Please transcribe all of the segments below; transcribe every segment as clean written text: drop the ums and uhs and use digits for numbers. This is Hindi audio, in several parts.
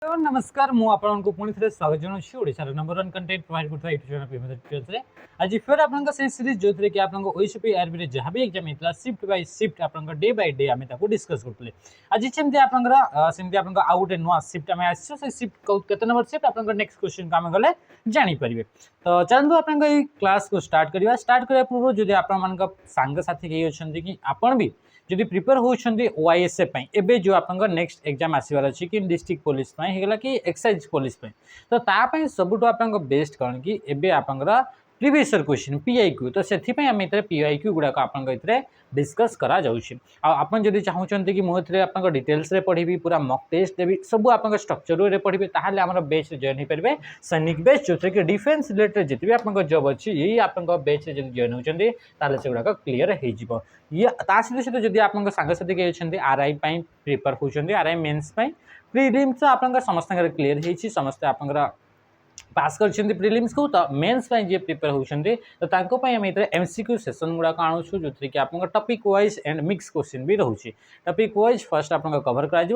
हेलो नमस्कार मु आपनको पुणी थे स्वागत जनाऊँ ओडिशार नंबर 1 कंटेंट प्रोवाइड करता यूट्यूब चैनल पे आज फिर आपन से सीरीज जो थे कि आपन ओएसपी आरबी रे जहां भी एग्जाम होता शिफ्ट बाय शिफ्ट आपन डे बाय डे आम डिस्कस करते आज सेमती आपन आउ गोटे नुआ शिफ्ट आम आस शिफ्ट केते नंबर शिफ्ट आपन नेक्स्ट क्वेश्चन को आम गले जानी परिबे। तो चलतु आपन क्लास को स्टार्ट करने पूर्व जदि आपन सांग साथी कई अच्छा कि आपन भी जदि प्रिपेयर होती ओआईएसएफ एबे जो आप नेक्स्ट एग्जाम आसबार अच्छी कि डिस्ट्रिक्ट पुलिस होगा कि एक्साइज पुलिस तो तापाई सबुठ आप बेस्ट कौन कि एबे आप प्रीवियस ईयर क्वेश्चन पीआईक्यू तो से आम ये पीआईक्यू गुड़ाक आप डिस्कस करा जाउछि। आप जदि चाहते कि मुझे आप डिटेल्स रे पढ़ी पूरा मक टेस्ट देवी सब आप स्ट्रक्चर रे पढ़ी ताहले आम बेच जॉइन हो पारे सैनिक बेच जो कि डिफेन्स रिलेटेड जिते भी आप जॉब अच्छी यही आप बेच जब जॉइन होती से गुड़ाक क्लीयर हो ये सहित जब आप सांगसाथी कई अच्छे आरआई प्रिपेयर होती आरआई मेन्स प्रिलिम्स आप समस्त क्लीयर हो समस्ते आप पास कर प्रिलिम्स को तो मेन्स जी प्रिपेयर होती तो आम ये एमसीक्यू सेसन गुड़ाक आणुँ जो कि आप topic wise and mix question भी रोचे टॉपिक वाइज फर्स्ट आप कवर कर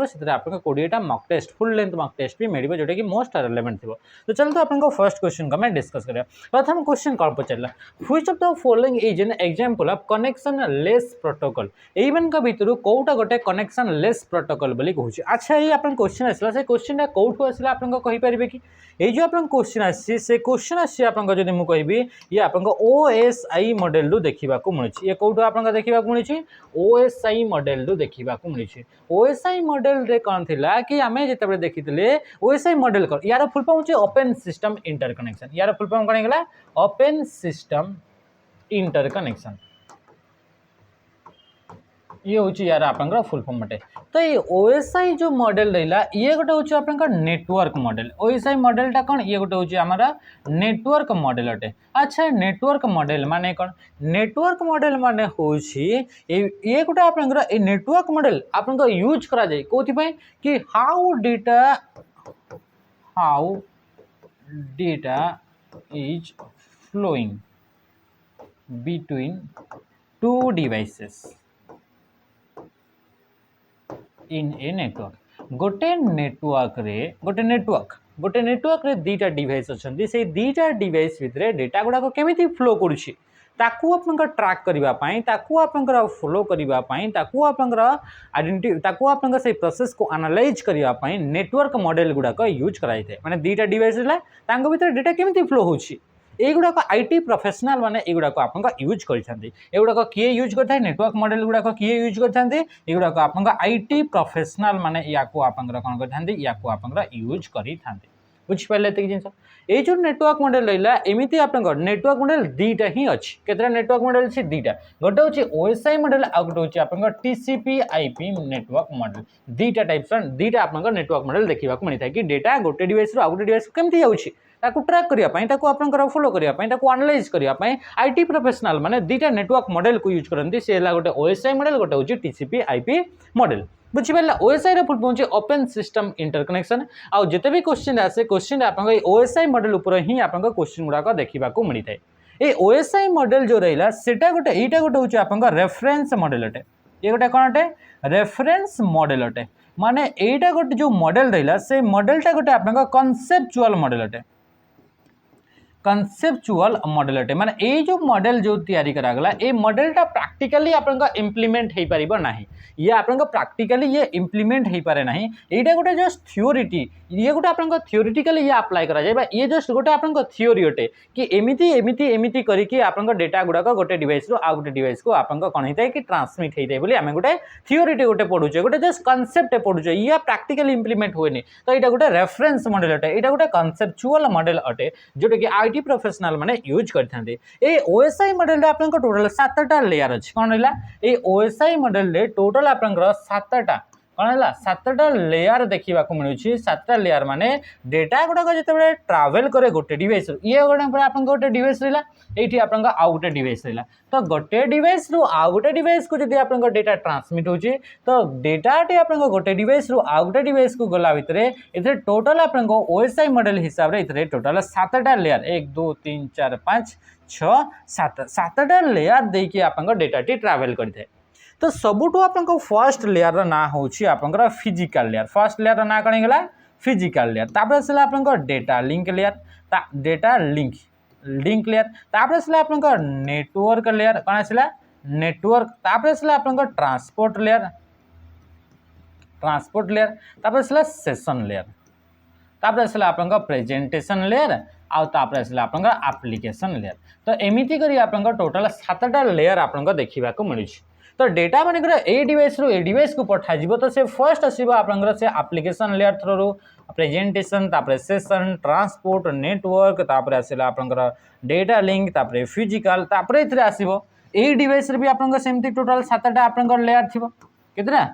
20टा mock test full length mock test भी मिले जोटा कि मोस्ट रेलेवेंट थी। तो चलते आपको फर्स्ट क्वेश्चन को मैं डिस्कस करें। प्रथम क्वेश्चन कौन पचारा which of the following is an example of connectionless protocol एइमान भितर कौटा गोटे कनेक्शन लेस प्रोटोकॉल बोली कहूँ। अच्छा ये आप क्वेश्चन आसला से क्वेश्चन कौटू आसला आप कहींपारे कि ये जो आप क्वेश्चन आसी से क्वेश्चन आसी आपको मुझे कहबी ये आप ओएसआई मॉडल रु देखा मिली ये कौटू आप देखा मिली ओएसआई मॉडल रु देखा मिली। ओएसआई मॉडल रे कौन थिला कि आमे जेतेबेले देखिथिले ओएसआई मॉडल कौन यार फुल फॉर्म होचे ओपन सिस्टम इंटरकनेक्शन यार फुल फॉर्म कौन हैला ओपन सिस्टम इंटरकनेक्शन ये हूँ यार आप फुल फॉर्म अटे। तो ये ओएसआई जो मॉडल रहा ये गोटे हूँ आप नेटवर्क मॉडल ओएसआई मॉडलटा कौन ये गोटे हूँ हमारा नेटवर्क मॉडल अटे। अच्छा नेटवर्क मॉडल माने कौन नेटवर्क मॉडल माने हूँ ये गोटे आप नेटवर्क मॉडल आप यूज करा जाए कौन कि how data is flowing between two devices in a network गोटे नेटवर्क रे दीटा डिवाइस अच्छा से दीटा डिवाइस भितर डेटा गुड़ाक केमी फ्लो करुच्ची ताकू आप ट्रैक करने ताकू आप फॉलो करने ताकू आप से प्रोसेस को एनालाइज करने नेटवर्क मॉडल गुड़ाक यूज कराई माने दीटा डिवाइस भीतर डेटा केमी फ्लो होची एगुड़ाक आईटी प्रोफेशनल माने एगुड़ाक आप यूज करगुड़ाक किए यूज करता है नेटवर्क मॉडल गुड़ाक किए यूज करगुड़ाक आप आईटी प्रोफेशनल माने या कौन करते या यूज करते बुझिपारे ये जिन ये जो नेटवर्क मॉडल रहा एमती आप नेटवर्क मॉडल दीटा ही अच्छी केतटा नेटवर्क मॉडल अच्छी दीटा गोटे हूँ ओएसआई मॉडल आ गोटे हूँ आप टीसीपी आईपी नेटवर्क मॉडल दीटा टाइप्स दीटा आप नेटवर्क मॉडल देखा मिलता है कि डेटा गोटे डिवाइस आउ गोटे डिवाइस केमती जाऊँगी ट्रैक करने फॉलो करने एनालाइज करने आईटी प्रोफेशनल माने दीटा नेटवर्क मॉडल को यूज करते से गोटे ओएसआई मॉडल गोटे हूँ टीसीपी आईपी मॉडल बुझिपारे ओएसआई फुल पहुंचे ओपन सिस्टम इंटरकनेक्शन आउ जिते भी क्वेश्चन आसे क्वेश्चन आप ओएसआई मॉडल उपर ही आप क्वेश्चन गुड़ाक देखा मिलता है। ये ओएसआई मॉडल जो रहा सेटा गोटे यहाँ गोटे हूँ आप रेफरेंस मॉडल अटे ये गोटे कौन अटे रेफरेंस मॉडल अटे माने एटा गोटे जो मॉडल रहा से मॉडलटा गोटे आप कॉन्सेप्चुअल मॉडल अटे कॉन्सेप्चुअल मॉडल अटे माने ये जो मॉडल जो तैयारी करागला ये मॉडलटा प्रैक्टिकली आप इम्प्लीमेंट हो पार ना ये आप प्रैक्टिकली ये इम्प्लीमेंट हो पारे ना यहाँ गोटे जस्ट थ्योरीटी ये गोटे आप थ्योरीटिकली ये अप्लाई करा जाए ये जस्ट गोटे आप थ्योरी अटे कि एमती एमती एमती करके आप डेटा गुड़ाक गोटे डिवाइस रू आउ गोटे डिवाइस को आप कौन होता है कि ट्रांसमिट होता है बोली आम गोटे थ्योरीटी गोटे पढ़ुचे गोटे जस्ट कॉन्सेप्ट पढ़ुचे ये प्रैक्टिकली इम्प्लीमेंट हुए तो यहाँ गोटे रेफरेंस मॉडल अटे यहाँ गोटे कॉन्सेप्चुअल मॉडल अटे जोटा कि आईटी प्रोफेशनल माने यूज करते ये ओएसआई मॉडल आप टोटल 7टा लेयर अच्छे कौन रहा ये ओएसआई मॉडल टोटल आप 7टा कौन है 7टा लेयर देखा मिलूँ 7टा लेयर माने डेटा गुड़ाक जो ट्रावेल करे गोटे डिवाइस ये गोटे आप गोटे डिवाइस रहा ये आप आउ गोटे डिवाइस रहा तो गोटे डिवाइस रु आउ गोटे डिवाइस को जब आप डेटा ट्रांसमिट हो तो डेटाटी आप गोटे डिवाइस रु आउ गोटे डिवाइस को गला भितर ये टोटल आप ओएसआई मॉडल हिसाब से टोटल 7टा लेयर 1 2 3 4 5 6 7 7टा लेयर देकी आप डेटाटी ट्रावेल करते तो सबुठू आप फर्स्ट लेयर ना हूँ आप फिजिकल लेयर फर्स्ट लेयर ना कौन है फिजिकल लेयर तापर आसला आपनकर data link layer data link layer तापर आसला आपनकर नेटवर्क लेयर कोन आसला नेटवर्क तापर आसला आपनकर ट्रांसपोर्ट लेयर तापर आसला सेशन लेयर तापर आसला आपनकर प्रेजेंटेशन लेयर आउ तापर आसला आपनकर एप्लीकेशन लेयर तो एमिति करी आपनकर टोटल 7टा लेयर आपनकर देखिबा को मिलुछ तो डेटा मानकर a device row a device को पठा जिवो तो से फर्स्ट आसीबो आपनकर से एप्लीकेशन लेयर थ्रू प्रेजेंटेशन तापर सेशन ट्रांसपोर्ट नेटवर्क तापर आसला आपनकर डेटा लिंक तापर फिजिकल तापर इथरे आसीबो ए डिवाइस रे भी आपनकर सेमति टोटल 7टा आपनकर लेयर थिबो केतना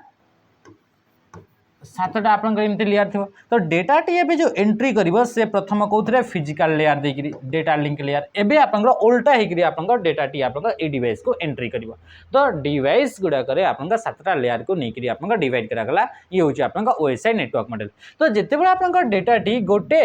7टा आपनकर एमती लेयर थो तो डेटा टी एबे जो एंट्री करिवो से प्रथम कोथरे फिजिकल लेयर देकरी डेटा लिंक लेयर एबे आपनकर उल्टा हेकरी आपनकर डेटा टी आपनकर ए डिवाइस को एंट्री करिवो तो डिवाइस गुडा करे आपनकर 7टा लेयर को नेकरी आपनकर डिवाइड करा गला ये होची आपनकर ओएसआई नेटवर्क मॉडल तो जेतेबे आपनकर डेटा टी गोटे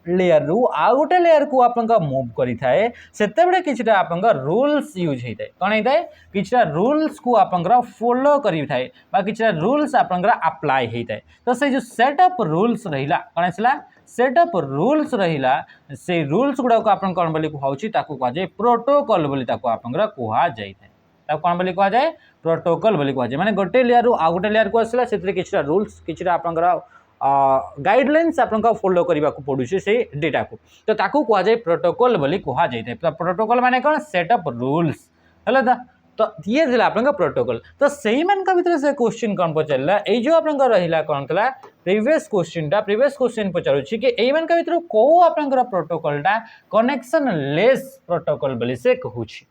लेयर रु आ गोटे लेयर को आपनका मूव करि थाए सेते बडे किछटा आपनका रूल्स यूज हेताए कोन हेताए किछटा रूल्स को आपनका फॉलो करि थाए बा किछटा रूल्स आपनका अप्लाई हेताए तो से जो सेटअप रूल्स रहिला कोन आसला सेटअप रूल्स रहिला से रूल्स गुडा को आपन कोन बोली कहउची ताको कह जाय प्रोटोकॉल बोली ताको आपनका कहा जाय थाए ताको कोन बोली कह जाय प्रोटोकॉल बोली कह जाय माने गोटे लेयर रु आ गोटे लेयर को आसला सेतरे किछटा रूल्स किछटा आपनका गाइडलाइंस आपन फॉलो करने को पड़ू से डेटा को तो ताकू कह जाए प्रोटोकॉल बोली कह जाए प्रोटोकॉल माने कौन सेटअप रूल्स है तो ये थिला आपन प्रोटोकॉल तो सही मान का भीतर से क्वेश्चन कौन पचारा ये जो आपन रहा कौन था प्रीवियस क्वेश्चन पचारुछि कि एई मान का भीतर को आपन प्रोटोकॉलटा कनेक्शन लेस प्रोटोकॉल बोली से कहूछि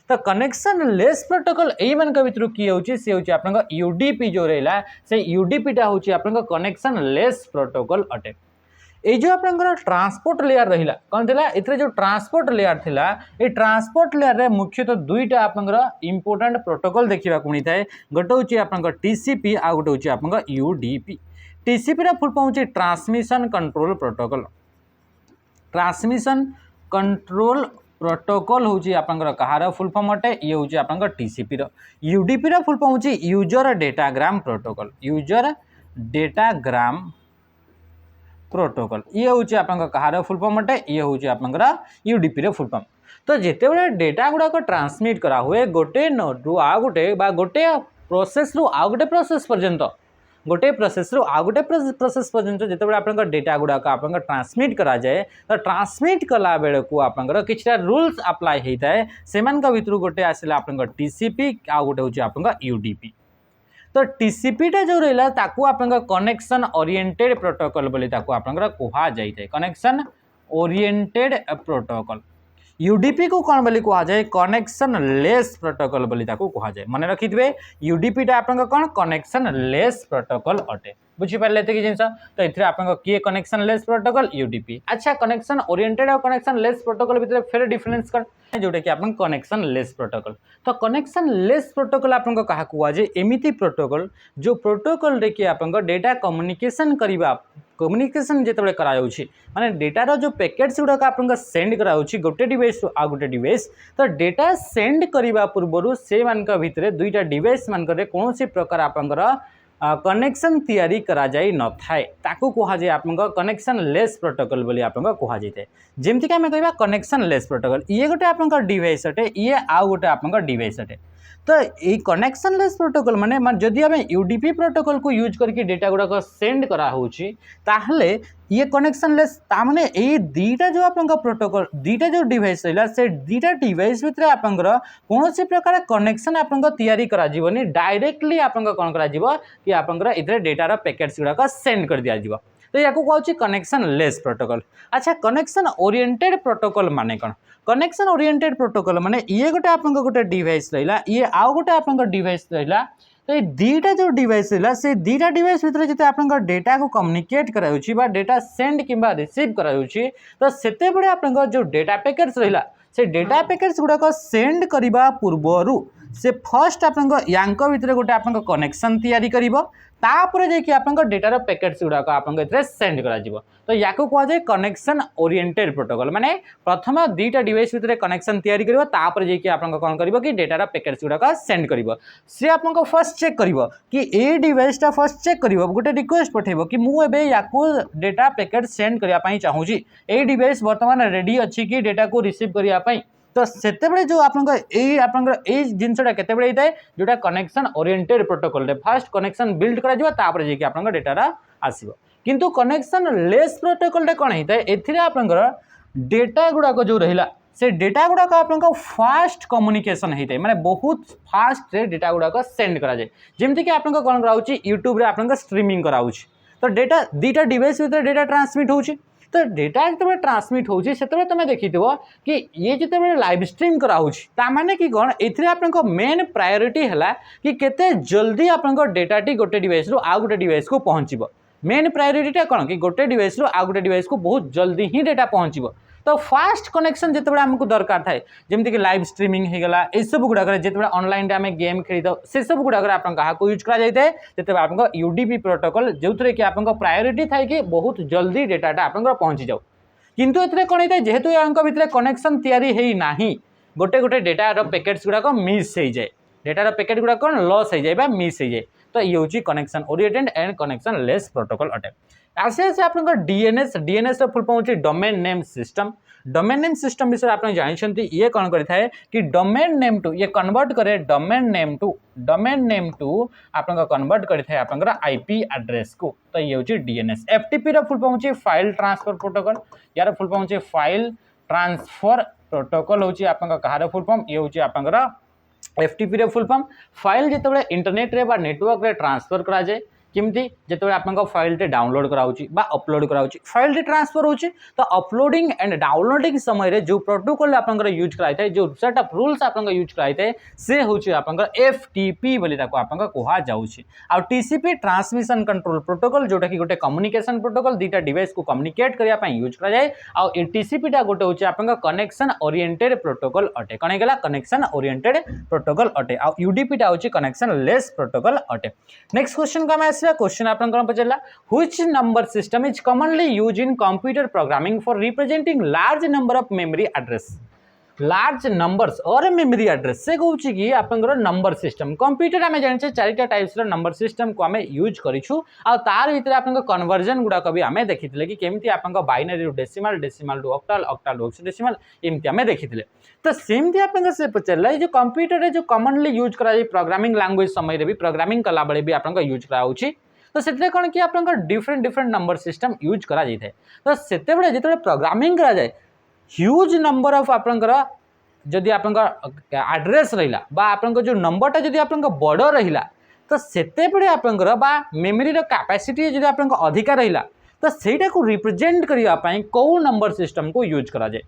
तो कनेक्शन लेस प्रोटोकॉल एई मान का भीतर की होछि से होछि आपन यूडीपी जो रहला से यूडीपीटा होछि आपन कनेक्शन लेस प्रोटोकॉल अटे ए जो आपन ट्रांसपोर्ट लेयर रहिला कोन थिला इतरे जो ट्रांसपोर्ट लेयर थिला ए ट्रांसपोर्ट लेयर रे मुख्यतः दुईटा आपन इंपोर्टेंट प्रोटोकॉल देखिबा को मिलता है गोटे होछि आपन टीसीपी आ गोटे होछि आपन यूडीपी टीसीपी रा फुल फॉर्म होछि transmission control protocol transmission control protocol होची आपनकर कहार फुल फॉर्म अटे ये होची आपनकर टीसीपी रो यूडीपी रो फुल फॉर्म होची user datagram protocol user datagram protocol ये होची आपनकर कहार फुल फॉर्म अटे ये होची आपनकर यूडीपी रो फुल फॉर्म तो जेते बेले डेटा गुडा को ट्रांसमिट करा हुए गोटे नोड रु आ गोटे बा गोटे प्रोसेस रु आ गोटे प्रोसेस पर्यंत गोटे प्रोसेस रु आ गोटे प्रोसेस पर्यंत जिते आपन डेटा गुडा को आपन ट्रांसमिट करा जाए तो ट्रांसमिट कला बेले को आपन किछटा रूल्स अप्लाई होता है सेमान का भीतर गोटे आसला आपन टीसीपी आ गोटे होची आपन यूडीपी तो टीसीपी टा जो रहला ताकू आपन कनेक्शन ओरिएंटेड प्रोटोकॉल बोली ताकू आपन कहा जाए कनेक्शन ओरिएंटेड प्रोटोकॉल यूडीपी को कौन बोली कहा जाए कनेक्शन लेस प्रोटोकॉल बोली ताकू कहा जाए मन रखिथे यूडीपी टा आपन कौन कनेक्शन लेस प्रोटोकॉल अटे बुझी पारे एतिक जिनस तो एथरे आपन किए कनेक्शन लेस प्रोटोकॉल यूडीपी अच्छा कनेक्शन ओरिएंटेड और कनेक्शन लेस प्रोटोकॉल भितर फेर डिफरेंस कर जोटा कि आपन कनेक्शन लेस प्रोटोकॉल तो कनेक्शन लेस प्रोटोकॉल आपन कहा कहा जाए एमिति प्रोटोकॉल जो प्रोटोकॉल रे कि आपन डेटा कम्युनिकेशन करबा कम्युनिकेशन जिते कराऊँगी माने डेटार जो पैकेट्स गुड़ाक आपन सेंड कराऊँगी गोटे डिवाइस आ गोटे डिवाइस तो डेटा सेंड करने पूर्व से मान भितर दुईटा डिवाइस मान कौन प्रकार आपंकर कनेक्शन तैयारी करा जाई न थाए ताकू कहा जाए आपन कनेक्शन लेस प्रोटोकॉल बोली आपन कहा जाए जेमती आम कह कनेक्शन लेस प्रोटोकॉल ये गोटे आपन डिवाइस अटे ये आउ गोटे आपन डिवाइस अटे तो ये कनेक्शन लेस प्रोटोकॉल माने जदि आम यूडीपी प्रोटोकॉल को यूज करके डेटा गुड़ाक सेंड करा होची ताहले ये कनेक्शन लेस तामने ये दीटा जो आपन प्रोटोकॉल दीटा जो डिवाइस रहा से दीटा डिवाइस भितर आपन कौन से प्रकार कनेक्शन आपन तैयारी करा जीवनी डायरेक्टली आपन कौन करा जीवो कि आपन इधर डेटार पैकेट्स गुड़ाक सेंड कर दिया जीवो तो या कहूँ कनेक्शन लेस प्रोटोकॉल अच्छा कनेक्शन ओरिएंटेड प्रोटोकॉल माने कौन कनेक्शन ओरिएंटेड प्रोटोकॉल माने ये गोटे आपन गोटे डिवाइस रहा ये आउ गोटे आपन डिवाइस रहा तो ये दीटा जो डिवाइस रहा से दीटा डिवाइस भितर जिते आपन डेटा को कम्युनिकेट कराउछि बा डेटा सेंड किंबा रिसीव कराउछि तो सेते बडे आपन जो डेटा पैकेट्स रहा से डेटा पैकेट्स गुड़ाक सेंड करने पूर्वर से फर्स्ट आपन यांक भितर गोटे आपन कनेक्शन तैयारी करिवो तापर जाकि आपन डेटार पैकेट्स गुड़ाक आपन सेंड करा तो या कह जाए कनेक्शन ओरिएंटेड प्रोटोकॉल माने प्रथम दुईटा डिवाइस भितर कनेक्शन तैयारी करिवो तापर जाकि आपन कोन करिवो कि डेटार पैकेट्स गुड़ाक सेंड करिवो से आपन फर्स्ट चेक करिवो कि ए डिवाइसटा फर्स्ट चेक करिवो गोटे रिक्वेस्ट पठेबो कि मु एबे याकू डेटा पैकेट सेंड करिया पई चाहूची ए डिवाइस वर्तमान रेडी अछि कि डेटा को रिसीव करिया पई तो सेतेबेले जो आपन जिनसटा केतेबेले होता है जोटा कनेक्शन ओरिएंटेड प्रोटोकॉल रे फर्स्ट कनेक्शन बिल्ड करा जिवो तापर जे कि आपन डेटारा आसीबो किंतु कनेक्शन लेस प्रोटोकॉल रे कोन होता है एथिरे आपन डेटा गुड़ाक जो रहिला से डेटा गुड़ाक आपन फास्ट कम्युनिकेशन होता है माने बहुत फास्ट रे डेटा गुड़ाक सेंड करा जाय जेमति कि आपन कोन कराउची यूट्यूब रे आपन स्ट्रीमिंग कराउची तो डेटा दीटा डिवाइस भितर डेटा ट्रांसमिट होची तो डेटा जो ट्रांसमिट होची सेतबे तमे देखिथिबो कि ये जिते लाइव स्ट्रीम कराउची ता माने कि कोन एथिरे आपन मेन प्रायोरिटी हला कि केते जल्दी आपन डेटाटी गोटे डिवाइस रु आ गोटे डिवाइस को पहुंचीबो मेन प्रायोरिटी कौन कि गोटे डिवाइस रु आ गोटे डिवाइस को बहुत जल्दी ही डेटा पहुंचीबो तो फास्ट कनेक्शन जिते आमको दरकार थाए जमीक लाइव स्ट्रीमिंग होगा ये सब गुड़ाक जिते ऑनलाइन आम गेम खेली था से सब गुड़ाक क्या यूज कराए आप यूडीपी प्रोटोकॉल जो थे कि आप प्रायोरिटी थाए कि बहुत जल्दी डेटाटा आप पहुंची जाऊ किंतु ये कौन होता है जेहेतु यहाँ भितर कनेक्शन तैयारी ना गोटे गोटे डेटार पैकेट्स गुड़ाक मिस हो जाए डेटार पैकेट गुड़ाक कौन लॉस हो जाए मिस हो जाए तो ये हूँ connection oriented and connection less protocol अटे आसे आसे आप डीएनएस फुल फॉर्म होची डोमेन नेम सिस्टम विषय आप जानते ये कौन करें कि डोमेन नेम टू ये कन्वर्ट करे डोमेन नेम टू आप कन्वर्ट करें आप आईपी एड्रेस को तो ये हूँ डीएनएस एफटीपी रो फुल फॉर्म होची फाइल ट्रांसफर प्रोटोकॉल यार फुल फॉर्म होची फाइल ट्रांसफर प्रोटोकॉल होची आप कहार फुल फॉर्म ये हूँ आप एफटीपी रे फुल फॉर्म फाइल जिते इंटरनेट रे बा नेटवर्क रे ट्रांसफर करा जाए किमती जिते आप फाइल टे डाउनलोड कराउची बा अपलोड कराउची फाइल टे ट्रांसफर होची तो अपलोडिंग एंड डाउनलोडिंग समय रे जो प्रोटोकॉल आपन यूज कराई थाए जो सेट ऑफ रूल्स आपन यूज कराई थाए से होची आपन एफटीपी बोली ताको आपन कहा जाउची आ टीसीपी ट्रांसमिशन कंट्रोल प्रोटोकॉल जोटा कि गोटे कम्युनिकेशन प्रोटोकॉल दीटा डिवाइस को कम्युनिकेट करिया पई यूज करा जाए आ टीसीपी टा गोटे होची आपन कनेक्शन ओरिएंटेड प्रोटोकॉल अटे कने गेला कनेक्शन ओरिएंटेड प्रोटोकॉल अटे आ यूडीपी टा होची कनेक्शन लेस प्रोटोकॉल अटे नेक्स्ट क्वेश्चन का मैं क्वेश्चन आप पचारा which number system is commonly use in computer programming for representing large number of memory address large numbers और मेमोरी एड्रेस से कहूँ कि आप नंबर सिस्टम कंप्यूटर आम जाने चारिटा टाइप्स नंबर सिस्टम को आम यूज करूँ आर भर आप कन्वर्जन गुड़ाक भी आम देखी कि केमी आप binary decimal decimal to octal octal to hexadecimal एमती आम देखी तो सेमती आप पचारा जो कंप्यूटर जो कॉमनली यूज कराए प्रोग्रामिंग लैंग्वेज समय भी प्रोग्रामिंग कला बेले भी आप यूज कराऊँ तो से कौन कि आप different different number system use करा जाए तो से जो प्रोग्रामिंग करा जाए ह्यूज नंबर ऑफ आपंकर जदि आप एड्रेस रहा बा आपन जो नंबरटा जदि आप बड़ रहा तो सेतेबेले आपंकर बा मेमोरी कैपेसिटी जदि आप अधिका रहा तो सेटा को रिप्रेजेंट करने कौ नंबर सिस्टम को यूज करा जाए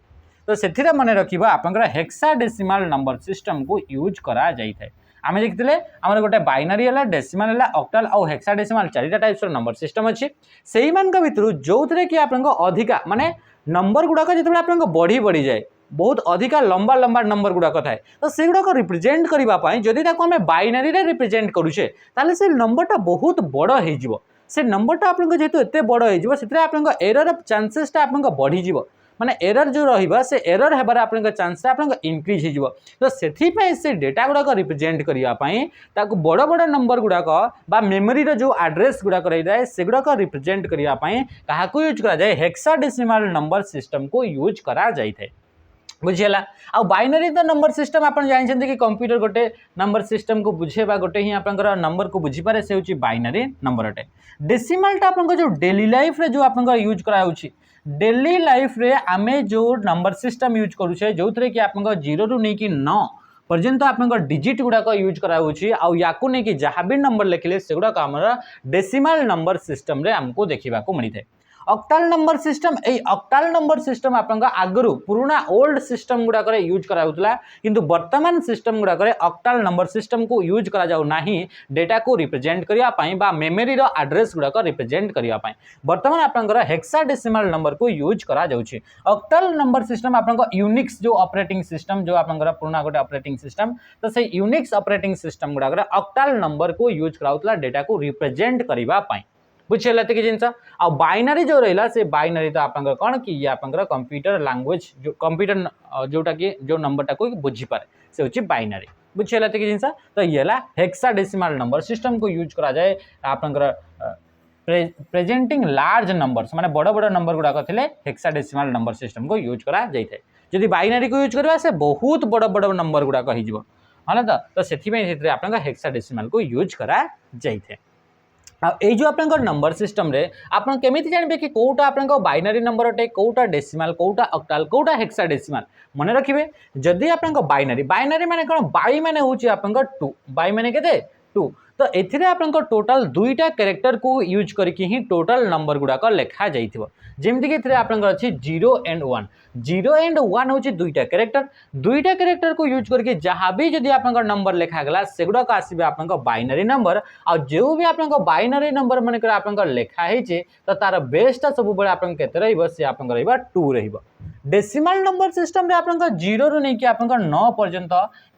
तो से मन रखा आपंकर हेक्साडेसिमाल नंबर सिस्टम को यूज करा जाए आम देखते आम गोटे बाइनरी है डेसिमाल है ऑक्टाल और हेक्साडेसिमाल चारिटा टाइप्स नंबर सिस्टम अच्छी से भितर जो थे कि आप अधिका माने नंबर गुड़ाक जो आप बढ़ी बढ़ी जाए बहुत अधिका लंबा लंबा नंबर गुड़ाक थाए तो से गुड़ाक रिप्रेजेंट करने जदि आम बाइनरी रिप्रेजेंट करुचे ताले से नंबरटा बहुत बड़ हो से नंबरटा आप जेहेतु एत बड़ हो एरर चांसेसटा आप बढ़ीज माने एरर जो रहा से एरर हेबार आपन चांस आप इनक्रीज हो तो से डेटा गुड़ाक रिप्रेजेंट करने बड़ बड़ नंबर गुड़ाक बा मेमोरी जो एड्रेस गुड़ाक रही है से गुड़ाक रिप्रेजेंट करने क्या यूज करा जाए हेक्साडेसिमाल नंबर सिस्टम को यूज करा जाए बुझीगला आ बाइनरी तो नंबर सिस्टम आप जानते कि कंप्यूटर गोटे नंबर सिस्टम को बुझेबा गोटे ही आप नंबर को बुझीपारे से हूँ बाइनरी नंबर अटे डेसिमालटा आप जो डेली लाइफ रे जो आप यूज कराऊँगी डेली लाइफ रे आमे जो नंबर सिस्टम यूज करुचे जो थे कि आप 0 रू नहीं कि 9 पर्यंत आप डिजिट गुड़ाक यूज कराऊँगी या नहीं कि जहाँ भी नंबर लिखिले से गुड़ाक आम डेसिमाल नंबर सिस्टम रे हमको देखा मिलता है ऑक्टाल नंबर सिस्टम ऑक्टाल नंबर सिस्टम आपन आगु पुराना ओल्ड सिस्टम गुड़ाक यूज कराउतला किंतु वर्तमान सिस्टम गुड़ाक ऑक्टाल नंबर सिस्टम को यूज करा जाउ नाही डेटा को रिप्रेजेंट करिया पई बा मेमोरी रो एड्रेस गुड़ाक रिप्रेजेंट करिया पई वर्तमान आपन हेक्साडेसिमल नंबर को यूज करा जाउछि। ऑक्टाल नंबर सिस्टम आपन यूनिक्स जो ऑपरेटिंग सिस्टम जो आपन पुराना गोटे ऑपरेटिंग सिस्टम तो से यूनिक्स ऑपरेटिंग सिस्टम गुड़ाक ऑक्टाल नंबर को यूज कराउतला डेटा को रिप्रेजेंट करिवा पई बुझेला कि जिनस आ बाइनरी जो रहा से बाइनरी तो आपन कौन कि ये आपन कंप्यूटर लैंग्वेज जो कंप्यूटर जोटा कि जो नंबरटा को बुझी पारे से होची बाइनरी बुझेला कि जिनस तो ये हेक्साडेसिमल नंबर सिस्टम को यूज करा जाए आपन प्रेजेंटिंग लार्ज नंबर्स माने बड़ बड़ नंबर गुड़ाक थे हेक्साडेसिमल नंबर सिस्टम को यूज करा जाए जदि बाइनरी को यूज करवा से बहुत बड़ बड़ नंबर गुड़ाक हो हाँ तो से आपन हेक्साडेसिमल को यूज करा जाए ये जो आप नंबर सिस्टम रे आपन केमिति जानबे कि कोटा आपन बाइनरी नंबर अटे कोटा डेसिमल कोटा ऑक्टाल कोटा हेक्साडेसिमल मन रखिबे जदि आपन बाइनरी बाइनरी माने कोन बाई माने होची आपन 2 बाई माने केते 2 तो एथिरे आपन टोटल दुईटा कैरेक्टर को यूज करके ही टोटल नंबर गुड़ाक लेखा जाइथिबो जेमति कि एथिरे आपन अछि 0 एंड 1 0 एंड 1 होची दुईटा कैरेक्टर को यूज करके जहाँ भी जदि आपन नंबर लेखा गला सेगुड़ाक आसीबे आपन बाइनरी नंबर आ जो भी आपन बाइनरी नंबर माने आपन लेखा हेचे तो तार बेसटा सब बेले आपन केते रहइबो से आपन रहइबा 2 रहइबो। डेसिमल नंबर सिस्टम रे आपन 0 रु नै कि आपन 9 पर्यंत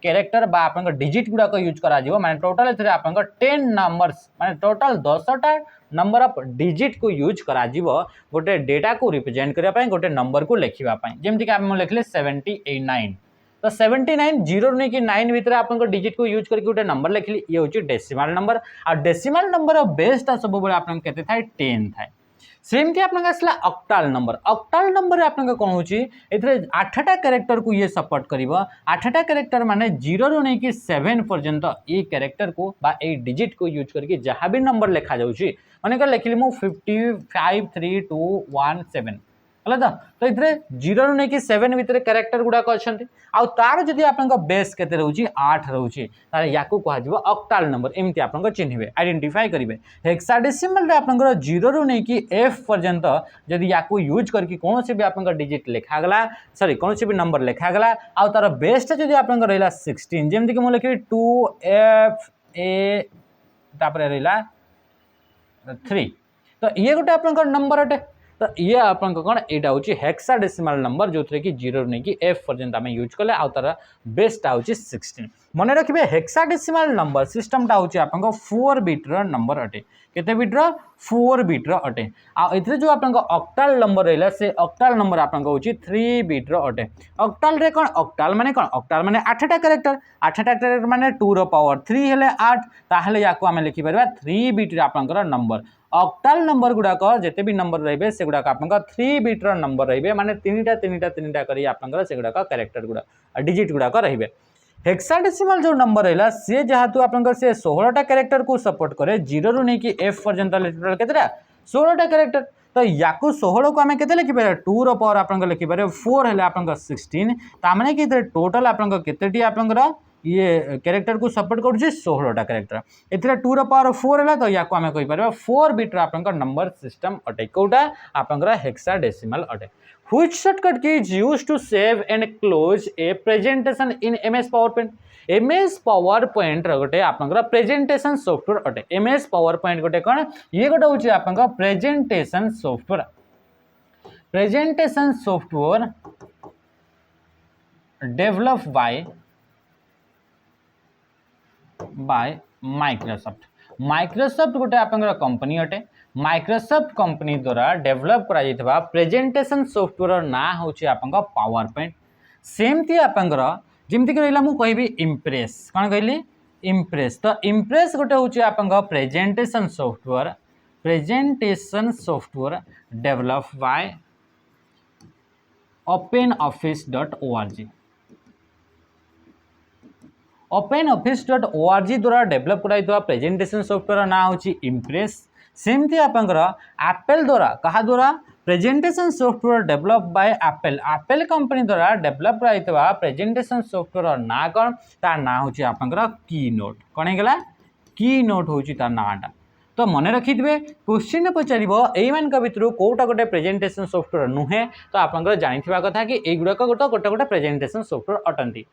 कैरेक्टर बा आपन डिजिट गुड़ाक यूज करा जिवो माने टोटल एथिरे आपन 10 नंबर्स माने टोटल 10टा नंबर ऑफ डिजिट को यूज करा जिवो गोटे डेटा को रिप्रेजेंट करिया पई गोटे नंबर को लेखिबा पई जेमति कि हम लिखले 79 तो 79 0 नहीं कि 9 भीतर आपन डिजिट को यूज करके गोटे नंबर लिखली ये होची डेसिमल नंबर आ डेसिमल नंबर ऑफ बेसटा सब बेले आपन केते थाए 10 थाए सेमती आपन आसला ऑक्टाल नंबर आपन कोन होची एथरे 8टा कैरेक्टर को ये सपोर्ट करिवो 8टा कैरेक्टर माने 0 रु नै कि 7 पर्यंत ये कैरेक्टर को बा ए डिजिट को यूज करके जहां भी नंबर लेखा जाउची माने का लिखली मु 553217 हला तो इथरे 0 रु नै कि 7 भीतर कैरेक्टर गुडा को अछंती आ तार जदी आपन बेस केते रहउची 8 रहउची तार याकू कहा जिवो ऑक्टाल नंबर एमती आपन चिन्हिबे आइडेंटिफाई करिवे। हेक्साडेसिमल रे आपन 0 रु नै कि f पर्यंत जदी याकू यूज करके कोन से भी आपन डिजिट लेखा गला सॉरी कोन से भी नंबर लेखा गला आ तार बेसटा जदी आपन रहला 16 जेमति कि मु लिखि 2fa तापर रहला 3 तो ये गोटे आपन नंबर अटे तो ये आपन कौन एटा होची हेक्साडेसिमल नंबर जो थे कि 0 नहीं कि f पर्यंत आम यूज कले आ तार बेसटा होची 16 मन रखिए हेक्साडेसिमल नंबर सिस्टम टा होची आपन 4 बिट रो नंबर अटे केते बिट रो 4 बिट रो अटे आ इथरे जो आपन ऑक्टाल नंबर रहला से ऑक्टाल नंबर आपन होची 3 बिट रो अटे ऑक्टाल रे ऑक्टाल माने 8टा कैरेक्टर माने 2 रो पावर 3 हेले 8 ताहले याको आमे लिखि परबा 3 बिट रे आपन नंबर ऑक्टाल नंबर गुड़ाक जिते भी नंबर रही से गुड़ाक आप 3 बिट नंबर रही माने तीन करी आप से गुड़ाक कैरेक्टर गुड़ा डिजिट गुड़ाक रही। हेक्साडेसिमल जो नंबर रहा सी जेहेतु आप 16टा कैरेक्टर को सपोर्ट करे 0 रु नहीं कि f पर्यंत केतेटा 16टा कैरेक्टर तो याकू 16 को आम के लिखिपर 2 रो पावर आप लिखिपर 4 हेले आप 16 तामाने कि टोटल आप केतेटी आपंकर ये कैरेक्टर को सपोर्ट कर 16टा कैरेक्टर एथिरे 2 रो पावर 4 है तो या को आमे कहि परबा 4 बिट आपनका नंबर सिस्टम अटे कोटा आपनका हेक्साडेसिमल अटे which shortcut key is used to save and close a presentation in MS PowerPoint MS PowerPoint गोटे आपनका प्रेजेंटेशन सॉफ्टवेयर अटे एमएस पावरपॉइंट गोटे कोन ये गोटे होची आपनका presentation software develop by Microsoft गोटे आपनका कंपनी अटे माइक्रोसॉफ्ट कंपनी द्वारा डेवलप करा जायतबा प्रेजेंटेशन सॉफ्टवेयर ना होची आपनका पावरपॉइंट सेमती आपनका जेमती कि रहला मु कहबी इम्प्रेस कोन कहली इम्प्रेस तो इम्प्रेस गोटे होची आपनका presentation software develop by openoffice.org openoffice.org द्वारा डेवलप कराइतवा प्रेजेंटेशन सॉफ्टवेयर ना होची इम्प्रेस सेमती आपनकर एप्पल द्वारा कहा द्वारा presentation software develop bye Apple company द्वारा डेवलप कराइतवा प्रेजेंटेशन सॉफ्टवेयर ना कौन तार ना होची आपनकर कीनोट कोन हेगला कीनोट होची तार नाटा तो मन रखिथे क्वेश्चन पचार यही भितर कौटा गोटे प्रेजेंटेशन सॉफ्टवेयर नुहे तो आप जाना कथा कि युड़ाक गोटे गोटे गोटे प्रेजेंटेशन सॉफ्टवेयर अटंती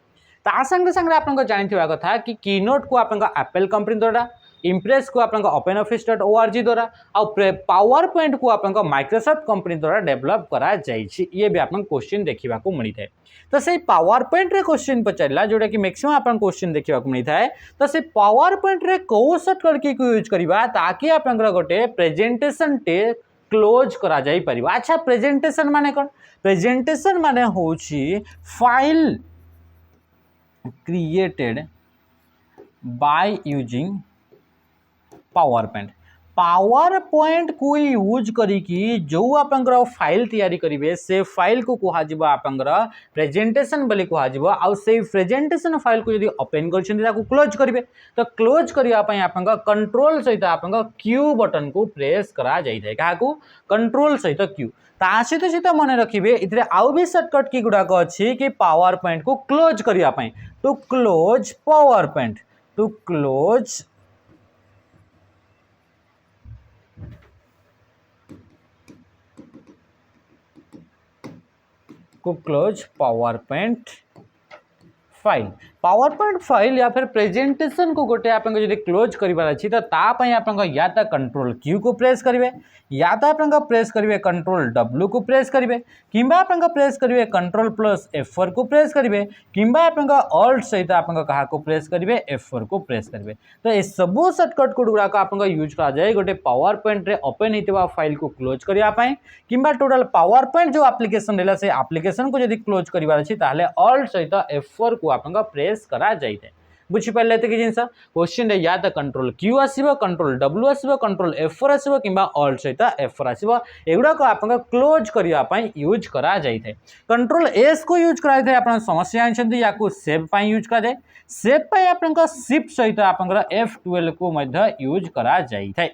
ता संगे संगे आप जाना कथा कि कीनोट को आप एप्पल कंपनी द्वारा इम्प्रेस को आप openoffice.org द्वारा आ पावर पॉइंट को आप माइक्रोसॉफ्ट कंपनी द्वारा डेवलप करा जाइछि ये भी आप क्वेश्चन देखा मिलता है तो से पावर पॉइंट रे क्वेश्चन पचारा जोटा कि मैक्सिमम आप क्वेश्चन देखा मिलता है तो से पावर पॉइंट रे कौ शॉर्टकट की यूज करवा ताकि आप गोटे प्रेजेंटेशन टे क्लोज करा जाई परिबा। अच्छा प्रेजेंटेशन माने कौन प्रेजेंटेशन माने होची file created by using power point को यूज करिकी जो आप फाइल तैयारी करेंगे से फाइल को कह आप प्रेजेंटेशन बोली कह आउ से प्रेजेंटेशन फाइल को यदि ओपन कर क्लोज करेंगे तो क्लोज करने आप कंट्रोल सहित आप क्यू बटन को प्रेस करा जाए क्या कंट्रोल सहित क्यू ता सहित सहित मन रखिए इतने आउ भी सर्टकट की गुड़ाक अच्छी कि पावर पॉइंट को क्लोज करने to close power point to close close power point file या फिर प्रेजेंटेशन को गोटे आप क्लोज करार अच्छी तो तापाई आप या तो कंट्रोल क्यू को प्रेस करेंगे या तो आप प्रेस करेंगे कंट्रोल डब्ल्यू को प्रेस करेंगे कि आप प्रेस करेंगे कंट्रोल प्लस F4 को प्रेस करेंगे कि आप ऑल्ट सहित आप क्या प्रेस करेंगे F4 को प्रेस करेंगे तो ये सब सर्टकट कोड गुड़ाक आप यूज करा जाए गोटे पावर पॉइंट रे ओपन होता फाइल को क्लोज करने कि टोटल पावर पॉइंट जो एप्लिकेशन रहा से एप्लिकेशन को यदि क्लोज करार अच्छी ऑल्ट सहित F4 को आप प्रेस करा जाए बुझीपारे कि जिनस क्वेश्चन या तो कंट्रोल क्यू आसो कंट्रोल डब्ल्यू आसो कंट्रोल F4 आसो कि ऑल्ट सहित F4 आसो एगुड़ाक आप क्लोज करने यूज करा जाए कंट्रोल एस को यूज कराए आप समस्या जानते या सेव यूज कराए सेव आप शिफ्ट सहित आप F12 को यूज करा जाए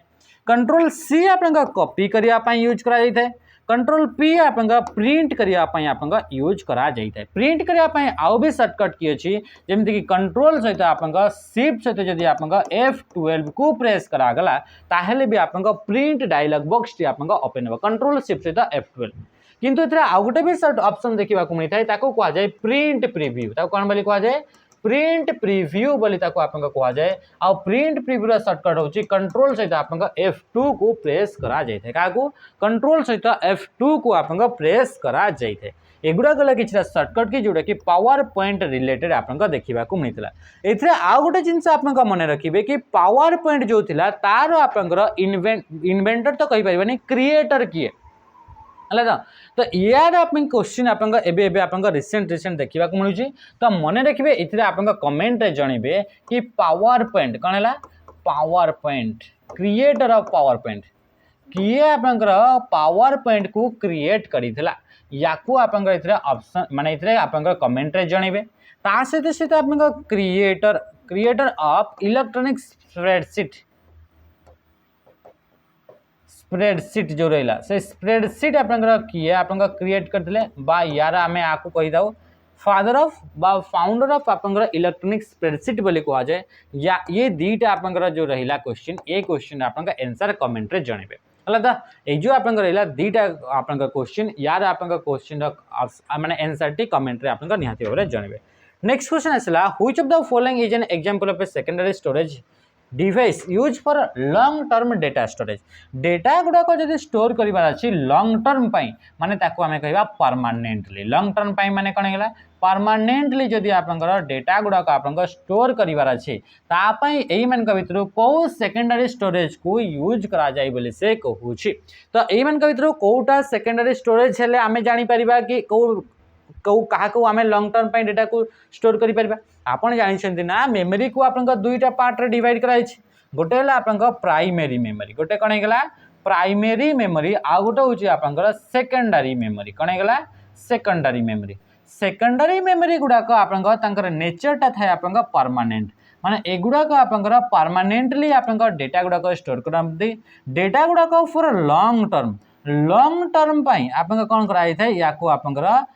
कंट्रोल सी आप कॉपी करने यूज करा जाए कंट्रोल पी आप प्रिंट करने आप यूज करा जाए प्रिंट करने आउ भी सर्टकट की अच्छी जमीन कि कंट्रोल सहित आप शिफ्ट सहित जब आप F12 को प्रेस करागला ताहले भी आप प्रिंट डायलॉग बॉक्स टी आप ओपन हो कंट्रोल शिफ्ट सहित F12 किंतु एथरे आउ गोटे भी ऑप्शन देखा मिलता है ताको कहा जाए प्रिंट प्रीव्यू ताको कौन बोली कहा जाए प्रिंट प्रीव्यू बोली ताको आप कहा जाए आ प्रिंट प्रीव्यू सर्टकट होची कंट्रोल सहित आप F2 को प्रेस करा जाए क्या कंट्रोल सहित F2 को आप प्रेस करा जाए एगुड़ा गला कि सर्टकट की जोड़ा कि पावर पॉइंट रिलेटेड आप देखा मिलता है आउ गोटे जिनस आप मन रखिए कि पावर पॉइंट जो थिला तार आप इन्वेंटर तो कही पारे क्रिएटर किए है तो यार आप क्वेश्चन आप रिसेंट देखा मिलूँ तो मन रखिए ये आप कमेंट रे जनइबे कि पावर पॉइंट कौन है power point creator of power point किए आप पावर पॉइंट को क्रिएट करिथिला या को आप ऑप्शन माने आप कमेंट रे जनइबे ता सहित सहित आप क्रिएटर ऑफ इलेक्ट्रॉनिक स्प्रेडशीट जो रहा से स्प्रेडशीट आप किए आप क्रिएट करते यार आम आपको कहीदा फादर ऑफ बा फाउंडर ऑफ आप इलेक्ट्रॉनिक स्प्रेडशीट बोली कह जाए या ये दीटा आप जो रहा क्वेश्चन ये क्वेश्चन आप आंसर कमेंट रे जनइबे है ये जो आप रहा दीटा आप क्वेश्चन यार आप क्वेश्चन माने आंसर टी कमेंट रे आप निहाती भाव में जनइबे नेक्स्ट क्वेश्चन आसला which of the following is an example of a secondary storage device use for long term data storage data गुड़ाक जब स्टोर करार अच्छी लॉन्ग टर्म माने ताको आमे कहबा परमानेंटली लॉन्ग टर्म माने कौन है परमानेंटली जदि आप डेटा गुड़ाक आप स्टोर करार अच्छी यही मान भर कौ सेकेंडरी स्टोरेज को यूज करा जाए बोली से कहूँ तो यही मान भर कौटा सेकेंडरी स्टोरेज हेले आमे जानी परिबा कि कौ क्या आम लॉन्ग टर्म डेटा को स्टोर करें आपड़ जानते ना मेमोरी को आप दुईटा पार्ट रे डिवाइड कराई गोटे आप प्राइमरी मेमोरी गोटे कौन है प्राइमरी मेमोरी आ गोटे हूँ आप सेकेंडरी मेमोरी कौन है सेकेंडरी मेमोरी गुड़ाक आप नेचरटा थाए आप परमानेंट माने एगुड़ाक आप परमानेंटली आप डेटा गुड़ाक स्टोर करते डेटा गुड़ाक फॉर लॉन्ग टर्म आप कौन कराई या आप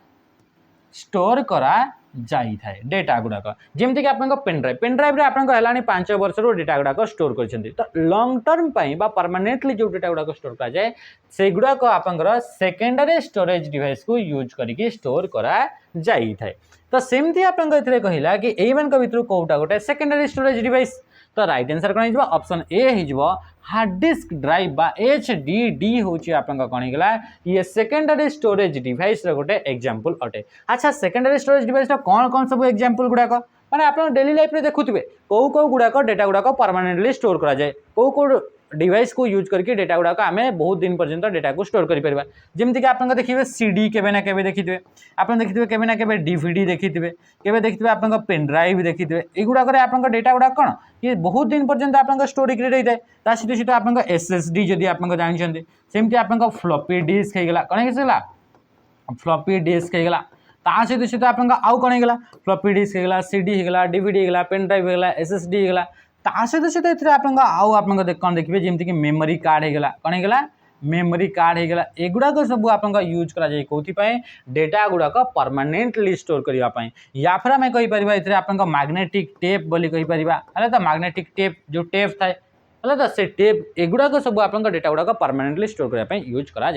स्टोर करा जाई थाए डेटा गुड़ाक जमीक आप पेनड्राइव रे आपन है 5 वर्ष डेटा गुड़ाक स्टोर कर तो लॉन्ग टर्म परमानेंटली जो डेटा गुड़ाक स्टोर कर जाए से गुड़ाक आप सेकेंडरी स्टोरेज डिवाइस को यूज करके स्टोर करा जाई थाए तो सेमती आप कहला कि एमान भितर कौटा गोटे सेकेंडरी स्टोरेज डिवाइस तो राइट आंसर कौन हो ऑप्शन ए हो हार्ड डिस्क ड्राइव बा HDD होची आपन कौन होगा ये सेकेंडरी स्टोरेज डिवाइस गोटे एग्जांपल अटे। अच्छा सेकेंडरी स्टोरेज डिवाइस कौन कौन सब एग्जांपल गुड़ाक माने आप डेली लाइफ रे देखुथिबे कौ कौ गुड़ाक डेटा गुड़ाक परमानेंटली स्टोर करा जाए कौ कौ डिवाइस को यूज करके डेटा गुड़ाक आम बहुत दिन पर्यंत डेटा को स्टोर करें जमीक आप देखिए CD केवे ना केवे देखिए आप देखिए केवे ना केवे DVD देखिए केवे देखिए आप पेनड्राइव देखिए युवाक आप डेटा गुड़ाक कौन ये बहुत दिन पर्यंत आप स्टोरेज होता है सहित आप SSD जदि आप जानते सेमती आप फ्लॉपी डिस्क होगा कौन होगा फ्लॉपी डिस्क होगा सहित सहित आप आउ कौन होगा फ्लॉपी डिस्क होगा CD होगा DVD होगा पेनड्राइव होगा SSD होगा सहित सहित आप कौन देखिए जमीक मेमोरी कार्ड होगा कौन होगा मेमोरी कार्ड होगा एगुड़ाक सब आप यूज कराए कौन डेटा गुड़ाक परमानेंटली स्टोर करने या फिर आम कहीपर आप मैग्नेटिक टेप बोली कहीपर है तो मैग्नेटिक टेप जो टेप थाए है तो से टेप एगुड़ाक सब आप डेटा गुड़ाक परमानेंटली स्टोर करने यूज करा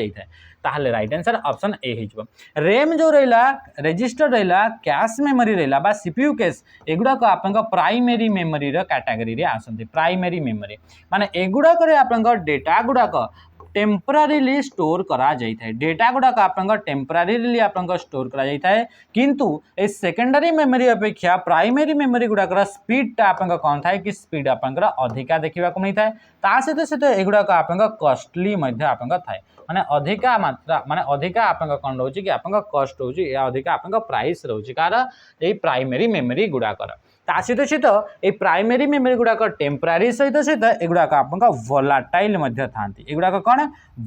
ताहले राइट आंसर ऑप्शन ए हो रैम जो रहा रजिस्टर रहा कैश मेमोरी रहा CPU कैश एगुड़ाक आप प्राइमरी मेमोरी कैटेगरी रे आसती प्राइमरी मेमोरी माने एगुड़ाक आप डेटा गुड़ाक टेम्परारीली स्टोर करा जाई थाए डेटा गुड़ाक आप टेम्परारीली आप स्टोर करा जाई थाए किंतु ए सेकेंडरी मेमोरी अपेक्षा प्राइमरी मेमोरी गुड़ाक स्पीडटा आप कौन थाए कि स्पीड आप अधिका देखा मिलता है सहित सहित एगुड़ाक आप कॉस्टली आप थाए माने अधिका मात्रा माने अधिका आप कौन रोचे कि आप कस्ट हो अधिका आप प्राइस रोचे कार ये प्राइमरी मेमोरी गुड़ाकर सहित सहित ये प्राइमरी मेमोरी गुड़ाक टेम्परारी सहित सहित एगुड़ाक आप वोलाटाइल था एगुड़ाक कौन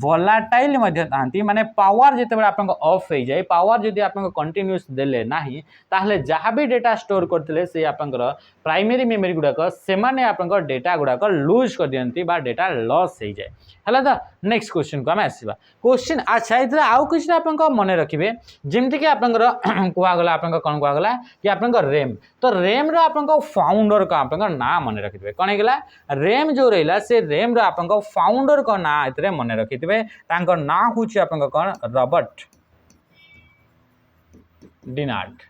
वोलाटाइल था माने पावर जिते आप ऑफ हो जाए पावर जदि आप कंटिन्यूस देले नाही ताहले जहाँ भी डेटा स्टोर करते से आप प्राइमरी मेमोरी गुड़ाक से आप डेटा गुड़ाक लूज कर दियंती बा डेटा लॉस हो जाए है तो नेक्स्ट क्वेश्चन को आम आसवा क्वेश्चन अच्छा ये आउ किसी आप मन रखिए जमीक आप कहगला आप कौन कहगला कि आप रैम तो रैम रो आप फाउंडर का आप ना मन रखिए कौन होगा रैम जो रहा से रैम रो आप फाउंडर का ना ये मन रखिए ना हूँ आप कौन रॉबर्ट डिनार्ड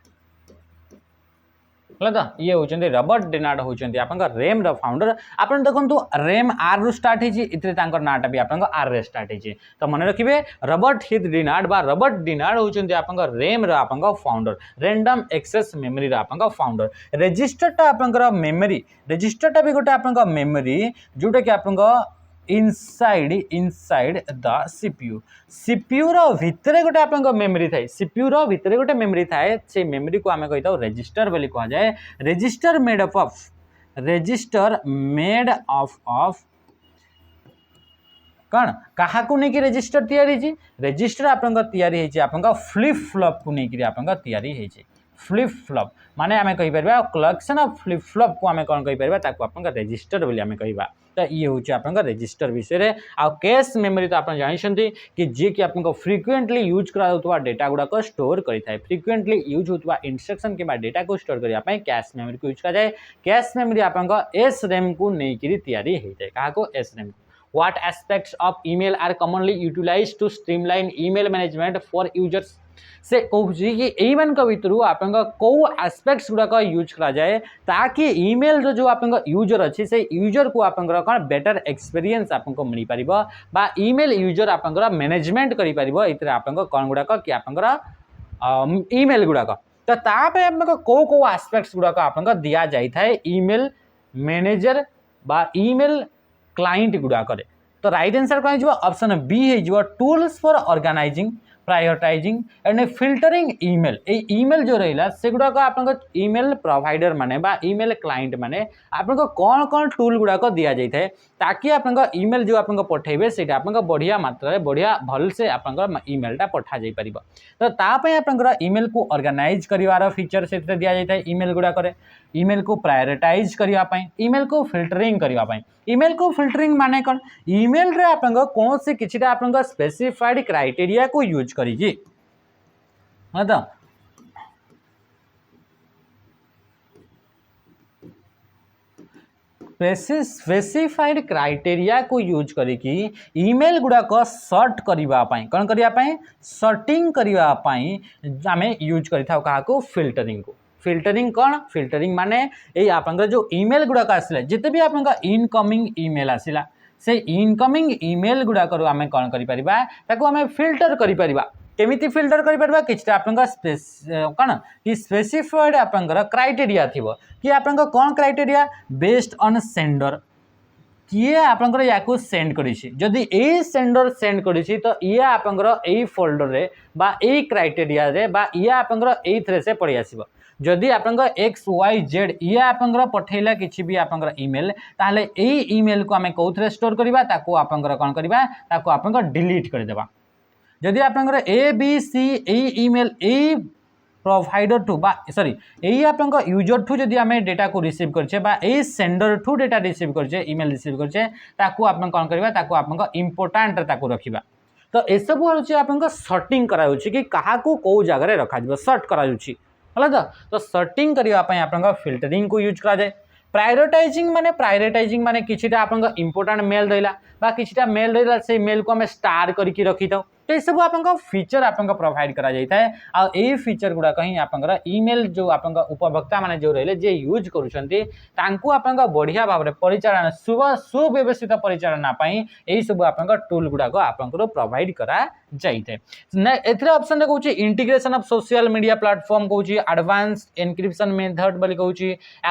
है तो ये होती रॉबर्ट डिनार्ड होती आप रैम रो फाउंडर आप देखो रैम आर रु स्टार्ट होता नाटा भी आप आर रे स्टार्ट होती तो मन रखिए रॉबर्ट हिथ डिनार्ड बा रॉबर्ट डिनार्ड होती आप रैम रो आप फाउंडर रैंडम एक्सेस मेमोरी रो आप फाउंडर रजिस्टरटा आप मेमोरी रजिस्टरटा भी गोटे आप मेमोरी जोटा कि आप इनसाइड द सीपीयू रो भितर गोटे आप मेमोरी थाए सीपीयू रो भितर गोटे मेमोरी थाए से मेमोरी को आम कही रजिस्टर बोली कह जाए रजिस्टर मेड ऑफ कौन क्या नहीं रजिस्टर तैयारी रजिस्टर आप फ्लिप फ्लॉप को लेकिन आप तैयारी फ्लिप फ्लॉप माने आम कहीपर कलेक्शन ऑफ फ्लिप फ्लॉप को आम कौन कहीपर रजिस्टर बोली आम कह तो ये हूँ आप रजिस्टर विषय आ कैश मेमोरी तो आप जानते कि जी कि आप फ्रिक्वेंटली यूज करा डेटा गुड़ाक स्टोर करें फ्रिक्वेंटली यूज होता इंस्ट्रक्शन कि डेटा को स्टोर करने कैश मेमोरी को यूज कराए कैश मेमोरी आप एस रैम को लेकिन तैयारी होता है क्या S RAM What aspects of email are commonly utilized to streamline email management for users? से कहूँ कि ईमेल भितर आप कौ आस्पेक्ट्स गुड़ाक यूज करा जाए ताकि ईमेल जो आप यूजर अच्छी से यूजर को आप कौन बेटर एक्सपीरियंस आपको मिल पार बा ईमेल यूजर आप मैनेजमेंट कर आप कौन गुड़ाक कि आप ईमेल गुड़ाक तो तापे आप कौ कौ आस्पेक्ट्स गुड़ाक आप दि जाए ईमेल मैनेजर बा ईमेल क्लाइंट गुड़ाक तो राइट आंसर कौन हो ऑप्शन बी हो tools for organizing prioritizing and filtering email ए ईमेल जो रहा से गुड़ाक आप ईमेल प्रोवाइडर माने बा ईमेल क्लाइंट माने आपको कौन कौन टूल गुड़ाक दि जाए ताकि आप ईमेल जो आप पठेबे से आप बढ़िया मात्रा बढ़िया भल से आप ईमेलटा पठा जाई परिबा तो तापे आप ईमेल को ऑर्गेनाइज करिवार फीचर से दि जाए ईमेल गुड़ाक ईमेल को प्रायोरिटाइज करने ईमेल को फिल्टरिंग करने ईमेल को फिल्टरिंग माने कौन ईमेल रे आप कौन से किसी आप स्पेसिफाइड क्राइटेरिया को यूज करी तो स्पेसिफाइड क्राइटेरिया को यूज करिकी ईमेल गुड़ाक सर्ट करने कौन करने सर्टिंग करने आम यूज कर फिल्टरिंग को फिल्टरिंग कौन फिल्टरिंग माने ये आप जो ईमेल गुड़ाक आसला जिते भी आप इनकमिंग ईमेल आसला से इनकमिंग ईमेल गुड़ाक आम कौन करें फिल्टर करें केमिति फिल्टर करें कि कौन कि स्पेसिफाइड आपंकर क्राइटेरिया थी कि आप कौन क्राइटेरिया बेस्ड ऑन सेंडर किए आपंकर या सेंड करी जदि ए सेंडर सेंड करी तो ये आपंकर ए फोल्डर रे बा ए क्राइटेरिया रे बा ये आपंकर ए से पड़ी आसीबो जदि आपंकर एक्स वाई जेड ये आपंकर पठेला किछि भी आपंकर ईमेल ताहले ए ईमेल को आमे कोथरे स्टोर करबा ताको आपंकर कोन करबा ताको आपंकर डिलीट कर देबा जदि आपंकर ए बी सी ए ईमेल ए प्रोवाइडर टू बा सॉरी यही आप यूजर ठू जदि आम डेटा को रिसीव करछे बा ए सेंडर ठू डेटा रिसीव करछे ईमेल रिसीव करछे ताको आपण कोन करबा ताको आपण इंपोर्टेंट ताको रखिबा तो ए सब होची आपण सर्टिंग कराउची कि काहा को को जगह रे रखा जिवो सर्ट कराउची होला तो सर्टिंग करिवा पय आपण फिल्टरिंग को यूज करा जाय प्रायोरिटाइजिंग माने किछिटा आपण इंपोर्टेंट मेल रहिला बा किछिटा मेल रहिला से मेल को हम स्टार करके रखी थाउ तो ये सब आप फीचर आप प्रोवाइड करा जाता है आ ए फीचर गुड़ाक ही आप ईमेल जो आप उपभोक्ता माने जो रहिले जे यूज करूँ बढ़िया भाव में परिचालन सुव्यवस्थित परिचालना यही सब आप टूल गुड़ाक आप प्रोवाइड करा जाइए एथरे ऑप्शन रे कहूँ integration of social media platform कहूँ एडवांस एनक्रिप्शन मेथड बोली कहूँ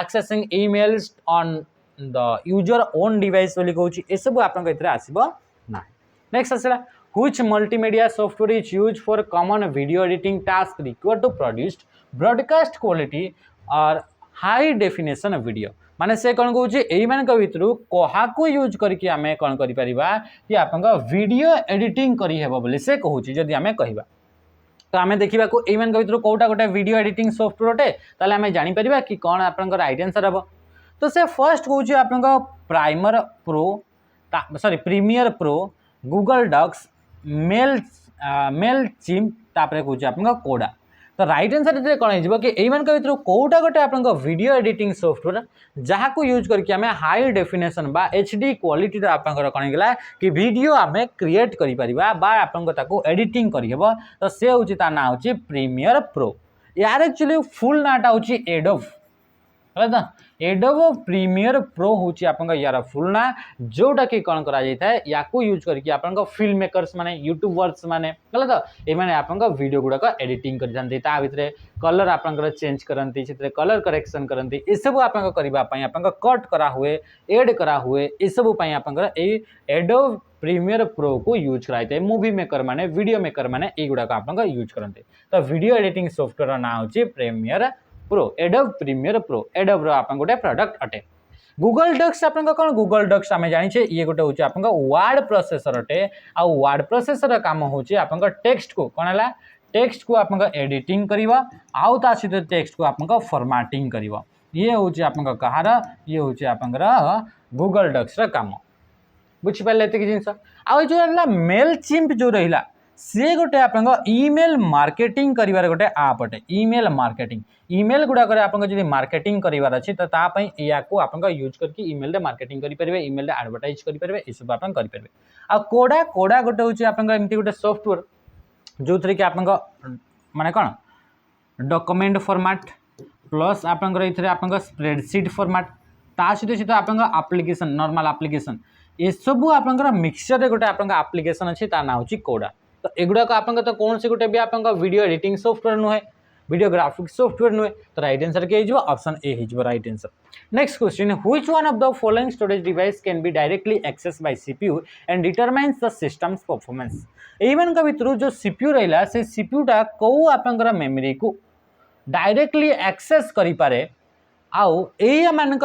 accessing emails on the user own device बोली कहूँ ये सब आप आसब ना नेक्स्ट आसला which multimedia software is used for common video editing task required to produce broadcast quality or high definition video माने से कौन कहूँ यही मान भितर क्या यूज करके आम कौन कर कि आप वीडियो एडिटिंग करहब से कहूँ जदि आम कह तो आम देखा यही मान भितर कौटा गोटे वीडियो एडिटिंग सॉफ्टवेयर अटे आम जापर कि कौन आप राइट आंसर हम तो से फर्स्ट कहूँ आप primer pro sorry Premiere Pro Google Docs Mailchimp तापर कहूँ आप कोडा तो राइट आंसर कौन हो कि यही मान भर कौटा गोटे आप वीडियो एडिटिंग सॉफ्टवेयर जहाँ को यूज करके आम हाई डेफिनेशन बा एचडी क्वालिटी आप कौन है कि वीडियो आम क्रिएट कर एडिटिंग करहब तो से हूँ ना हूँ प्रीमियर प्रो यार एक्चुअली फुल नाटा हूँ एडोब है एडोब प्रीमियर प्रो हूँ आप यार फुल ना जोटा कि कौन करा या यूज करके आप फिल्म मेकर्स माने यूट्यूबर्स माने गल तो ये आप वीडियो गुड़ाक एडिटिंग करते भितर कलर आप चेंज करती से कलर करेक्शन करती ये सब आप कट करा हुए एड करा हुए ये सब आप एडोब प्रीमियर प्रो को यूज कराई मूवी मेकर माने वीडियो मेकर माने युड़ाक आप यूज करते तो वीडियो एडिटिंग सॉफ्टवेयर ना हूँ Premiere Pro Adobe Premiere Pro Adobe आप गोटे प्रोडक्ट अटे गूगल डॉक्स आप कौन गूगल डॉक्स आम जाने ये गोटे हूँ आप वर्ड प्रोसेसर अटे आ वर्ड प्रोसेसर काम हूँ आप टेक्स्ट को कौन है टेक्स्ट को आप एडिटिंग करवा आउ ता सहित टेक्स्ट को आप फॉर्मेटिंग कर ये हूँ आप कहार ये हूँ आप गूगल डॉक्स काम बुझिपारे ये जिन आउ जो मेल चिम्प जो रहा सी गोटे आप ईमेल मार्केटिंग करिवार गोटे आप अटे ईमेल मार्केटिंग ईमेल गुड़ाक जब मार्केटिंग करार अच्छी तो या आप यूज करके ईमेल मार्केटिंग करेंगे ईमेल एडवर्टाइज करेंगे ये सब आप करेंगे आ कोडा कोडा गोटे हूँ आपमती गोटे सॉफ्टवेयर जो थी कि आप माने कौन डॉक्यूमेंट फॉर्मेट प्लस आप स्प्रेडशीट फॉर्मेट ता सहित आप एप्लिकेशन नॉर्मल एप्लिकेशन ये सब आप मिक्सचर गोटे आप एप्लिकेशन अच्छी ना हूँ कोडा तो एगुड़ाक आप तो कौन से गोटे भी आप वीडियो एडिटिंग सॉफ्टवेयर नुहे वीडियो ग्राफिक्स सॉफ्टवेयर नुहे तो राइट आंसर के ऑप्शन ए हो right answer next question which one of the following storage device can be directly access by CPU and determines the system's performance इवन का भितर जो सीपीयू रहा से सीपीयूटा कौ आप मेमोरी को डायरेक्टली एक्सेस करें आउ मान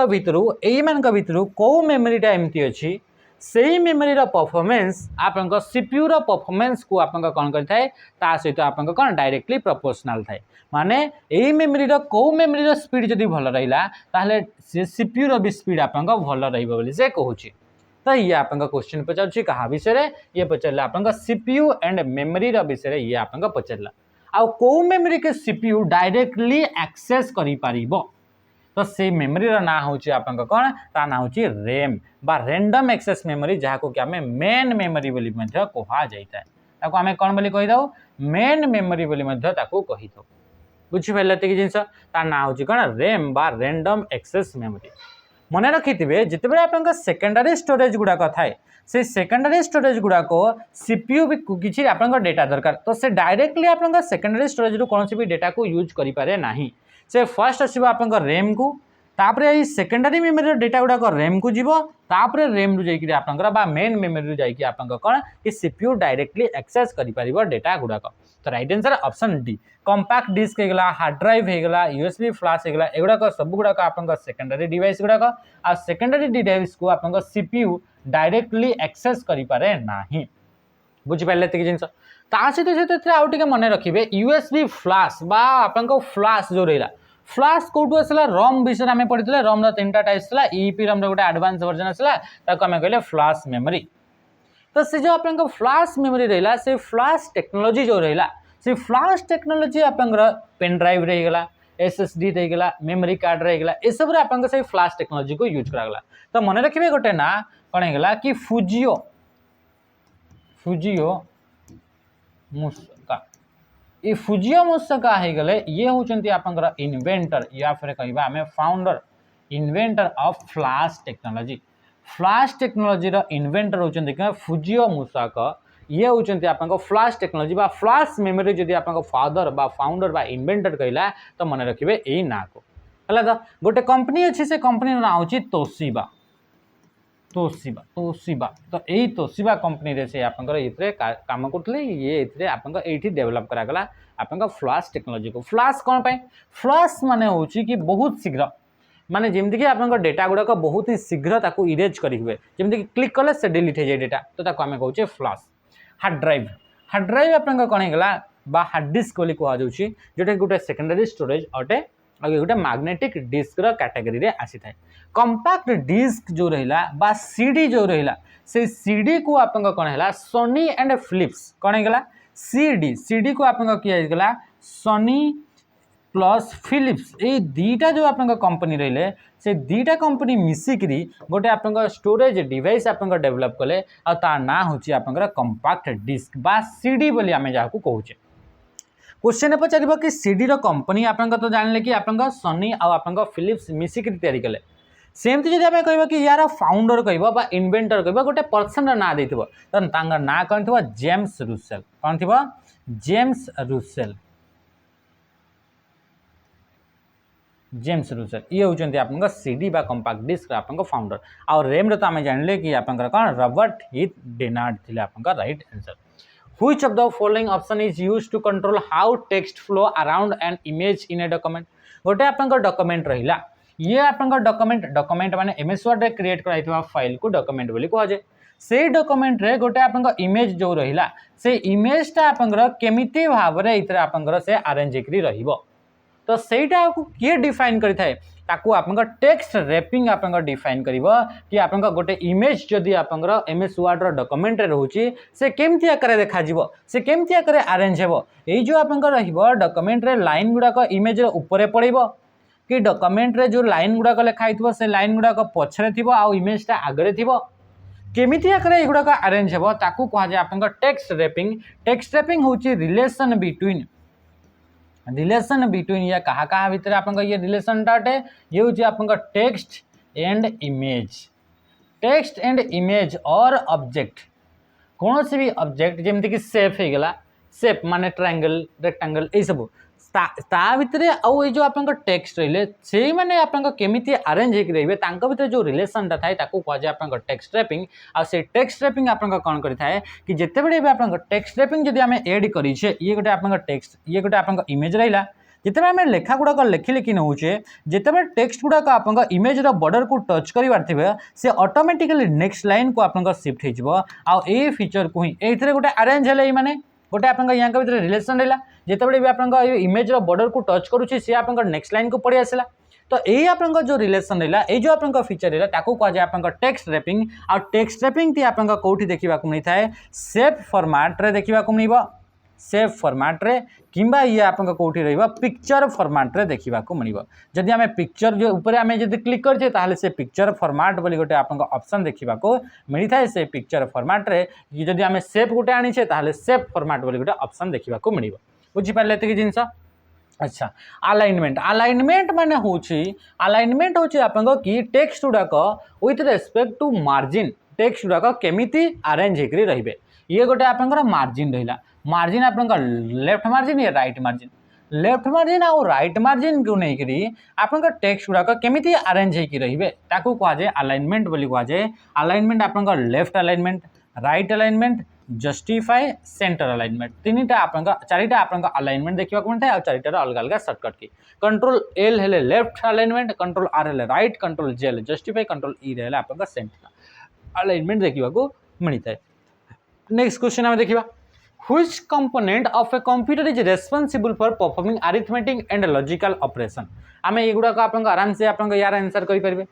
भितर कौ मेमोरीटा एमती अच्छी से मेमोरी परफॉर्मेंस आप सीपीयू परफॉर्मेंस को आप कौन करें सहित आप कौन डायरेक्टली प्रोपोर्शनल थाए माने यही मेमोरी कौ मेमोरी स्पीड जदि भल रहा से सीपीयू भी स्पीड आप भल रही कहूँ तो ये आप क्वेश्चन पचार क्या विषय ये पचारा आप सीपीयू एंड मेमोरी विषय ये आप पचारा आउ कौ मेमोरी के सीपीयू डायरेक्टली एक्सेस कर तो से मेमोरी ना हूँ आपंक कौन ता ना हूँ रैम बा रैंडम एक्सेस मेमोरी जहाँ को कि आम मेन मेमोरी बोली कह जाए आम कौन बोली कहीदे मेन मेमोरी बोली कही था बुझिपारे ये जिनस तार ना हूँ कौन रैम बा रैंडम एक्सेस मेमोरी मन रखिथे जिते बड़े आप सेकेंडरी स्टोरेज गुड़ाक थाए से सेकेंडरी स्टोरेज गुड़ाक सीपीयू भी किसी आप डेटा दरकार तो से डायरेक्टली आप सेकेंडरी स्टोरेज रू कौन भी डेटा को यूज करें ना से फर्स्ट आसो आप रैम को तापर सेकेंडरी मेमोरी डेटा गुड़ाक रैम को जीव तापर रैम रु जाइए आप मेन मेमोरी जाइए आप कौन कि सीपीयू डायरेक्टली एक्सेस कर डेटा गुड़ाक तो right answer option D compact disc होगा हार्ड ड्राइव होगा यूएसबी फ्लैश होगा एगुड़ाक सब गुड़ाक आप सेकेंडरी डिवाइस गुड़ाक आ सेकेंडरी डिवाइस को आप सीपीयू डायरेक्टली एक्सेस करें ना बुझिपारे ये जिन सहित आउ टे मन रखिए यूएसबी फ्लैश बा आप फ्लैश जो रहा फ्लैश कौटू आसला रम विषय आम पढ़ी रम तीन टाइप्स था ईपी रम गोटे एडवांस वर्जन आसला आम कहले फ्लैश मेमोरी तो से जो आप फ्लैश मेमोरी रहा से फ्लैश टेक्नोलॉजी जो रहा से फ्लैश टेक्नोलॉजी आप पेन ड्राइव रहीगला एसएसडी रहीगला मेमोरी कार्ड रहीगला ये सब आप फ्लैश टेक्नोलॉजी को यूज करागला तो मन रखिए गोटे ना कौन होगा कि फुजियो फुजियो मुस्का ये फुजियो मुस्का हो गले ये होचंती आपंकर इन्वेंटर या फिर कहबा आमे founder inventor of flash technology flash technology रो इन्वेंटर होचंती कि फुजियो मुसाका ये होचंती आपंक फ्लैश टेक्नोलॉजी बा फ्लैश मेमोरी जदि आपंक फादर बा फाउंडर बा इन्वेंटर कहला तो मन रखिबे एई ना को हला तो गोटे कंपनी अछि से कंपनी ना होची तोशिबा तोशिबा तोशिबा तो यही तोशिबा कंपनी रे से आपंकर इतरे काम करथले ये इतरे आपंक एठी डेवलप करा गला आपंक फ्लैश टेक्नोलॉजी को फ्लैश कोन पे फ्लैश माने होची कि बहुत शीघ्र माने जेमती कि आपंक डेटा गुड़ाक बहुत ही शीघ्र ताको इरेज करी हुए जेमती कि क्लिक कले से डिलीट हो जाए डेटा तो ताको आमे कहूचे फ्लैश हार्ड ड्राइव आपंक कोन हेगला बा हार्ड डिस्क बोली कहा जाउची जोटा गोटे सेकेंडरी स्टोरेज अटे आ गोटे मैग्नेटिक डिस्क रो कैटेगरी रे आसी थाए कंपैक्ट डिस्क जो रहिला बा सीडी जो रहिला से सीडी को आपंक कोन हैला सोनी एंड फिलिप्स कोन हेगला सीडी को आपंक किया हेगला सोनी प्लस फिलिप्स ये दीटा जो आप कंपनी रही से दीटा कंपनी मिसिकी गोटे आप स्टोरेज डिवाइस आप डेवलप कले आ ना हूँ आप कंपैक्ट डिस्क बा सीडी बोली आम जहाँ को कहूचे क्वेश्चन पचार कि सीडी रो कंपनी आप तो जानले कि आप सोनी आप फिलिप्स मिसिकी तैयारी कले सेमती जब आम कह कि यार फाउंडर कह इन्वेंटर कह गोटे पर्सन ना दे तो ना कौन थी जेम्स रुसेल कौन थी जेम्स रुसेल जेम्स रुसेल ये होचंती आपन सीडी बा कंपैक्ट डिस्क आपन फाउंडर और रैम रे तो आमे जानले कि आपन कौन रॉबर्ट हीथ डेनार्ड थिले आपन right answer which of the following option is used to control how text flow around an image in a document गोटे आपन डॉक्यूमेंट रहिला ये आपन डॉक्यूमेंट माने एमएस वर्ड रे क्रिएट कराइतवा फाइल को डॉक्यूमेंट बोली कह जाय से डॉक्यूमेंट रे गोटे आपन इमेज जो रहिला से इमेज टा आपन केमिति भाव रे इतरे आपन से अरेंज करी रहिबो तो सेटा को किए डिफाइन करि थाए ताकू आपन टेक्स्ट रैपिंग आपन डिफाइन करिवो कि आपन गोटे इमेज जदि आपन एमएस वर्ड रो डॉक्यूमेंट रे रहउची से केमति आकार देखा जीवो से केमति आकार अरेंज हेबो एई जो आपन रहिबो डॉक्यूमेंट रे लाइन गुडा इमेज रे ऊपर पड़िबो कि डॉक्यूमेंट रे जो लाइन गुडा लिखा हितबो से लाइन गुडा पछरे थिबो आ इमेज ता आगरे थिबो केमिति आकार एगुडा अरेंज हेबो ताकू कहा जाय आपन टेक्स्ट रैपिंग होची रिलेशन बिटवीन या कहा कहा भितर आपन ये रिलेशन टाटे ये होची आपन टेक्स्ट एंड इमेज और ऑब्जेक्ट कौन से भी ऑब्जेक्ट जेमती कि शेप हो गला शेप माने ट्रायंगल रेक्टेंगल ए सब ता भितर आउ ये जो आपन टेक्स्ट रहिले से माने आपन केमिति अरेंज हेक रहिबे तांको भितर जो रिलेशन ता थाए ताको कह जाय आपन टेक्स्ट रैपिंग आ से टेक्स्ट रैपिंग आपन कोन करि थाए कि जते बेले आपन टेक्स्ट रैपिंग जदि हमें ऐड करि छे ये गोटे आपन टेक्स्ट ये गोटे आपन इमेज रहिला जिते आम लेखा गुड़ाक लिखि नौचे जिते टेक्स्ट गुड़ाक आप इमेज बॉर्डर को टच कर से ऑटोमेटिकली नेक्स्ट लाइन को आप शिफ्ट हो ए फीचर को ही ये गोटे अरेंज है माने गोटे आप यहाँ भीतर रिलेसन रहा जिते भी आप इमेज बॉर्डर को टच करुच्ची सी आप नेक्स्ट लाइन को पड़ी आसला तो यही आप जो रिलेसन रहा ये जो आप फीचर रहा ताको कह जाए आप टेक्स्ट रैपिंग आ टेक्स्ट रैपिंग टी आप कौटी देखा मिलता है शेप फॉर्मेट रे देखा मिल सेव फॉर्मेट रे किंबा ये आपन कोठी रहइबा पिक्चर फॉर्मेट रे देखिबा को मिलिबो जदि हमें पिक्चर जो ऊपर हमें जदि क्लिक करछे ताहले से पिक्चर फॉर्मेट बोली गोटे आपन ऑप्शन देखिबा को मिली थाए से पिक्चर फॉर्मेट रे जदि हमें सेव गोटे आनी छे ताहले सेव फॉर्मेट बोली गोटे ऑप्शन देखिबा को मिलिबो बुझी पाले एते जिंस अच्छा अलाइनमेंट अलाइनमेंट माने होची अलाइनमेंट होची आपन की टेक्स्ट गुडाक with respect to margin text गुडाक केमिति अरेंज हेकरी रहिबे ये गोटे आपन मार्जिन रहिला मार्जिन आपन लेफ्ट मार्जिन या राइट मार्जिन लेफ्ट मार्जिन आउ राइट मार्जिन को नहीं करी आपन टेक्स्ट गुडाक केमिति अरेंज हेकरी रहिबे ताकू कहा जाय अलाइनमेंट बोली कहा जाय अलाइनमेंट आपन left alignment right alignment justify centre alignment तीनटा आपन चारिटा आपन अलाइनमेंट देखिबा को मिलता है चारिटा अलग अलग शॉर्टकट की कंट्रोल एल हेले लेफ्ट अलाइनमेंट कंट्रोल आर हेले राइट कंट्रोल जे हेले जस्टिफाई कंट्रोल ई हेले आपन सेंटर अलाइनमेंट देखिबा को मिलता है नेक्स्ट क्वेश्चन हम देखिबा which component of a computer is responsible for performing arithmetic and logical operation आमे एगुडा को आपन आराम से आपन यार आंसर करि परबे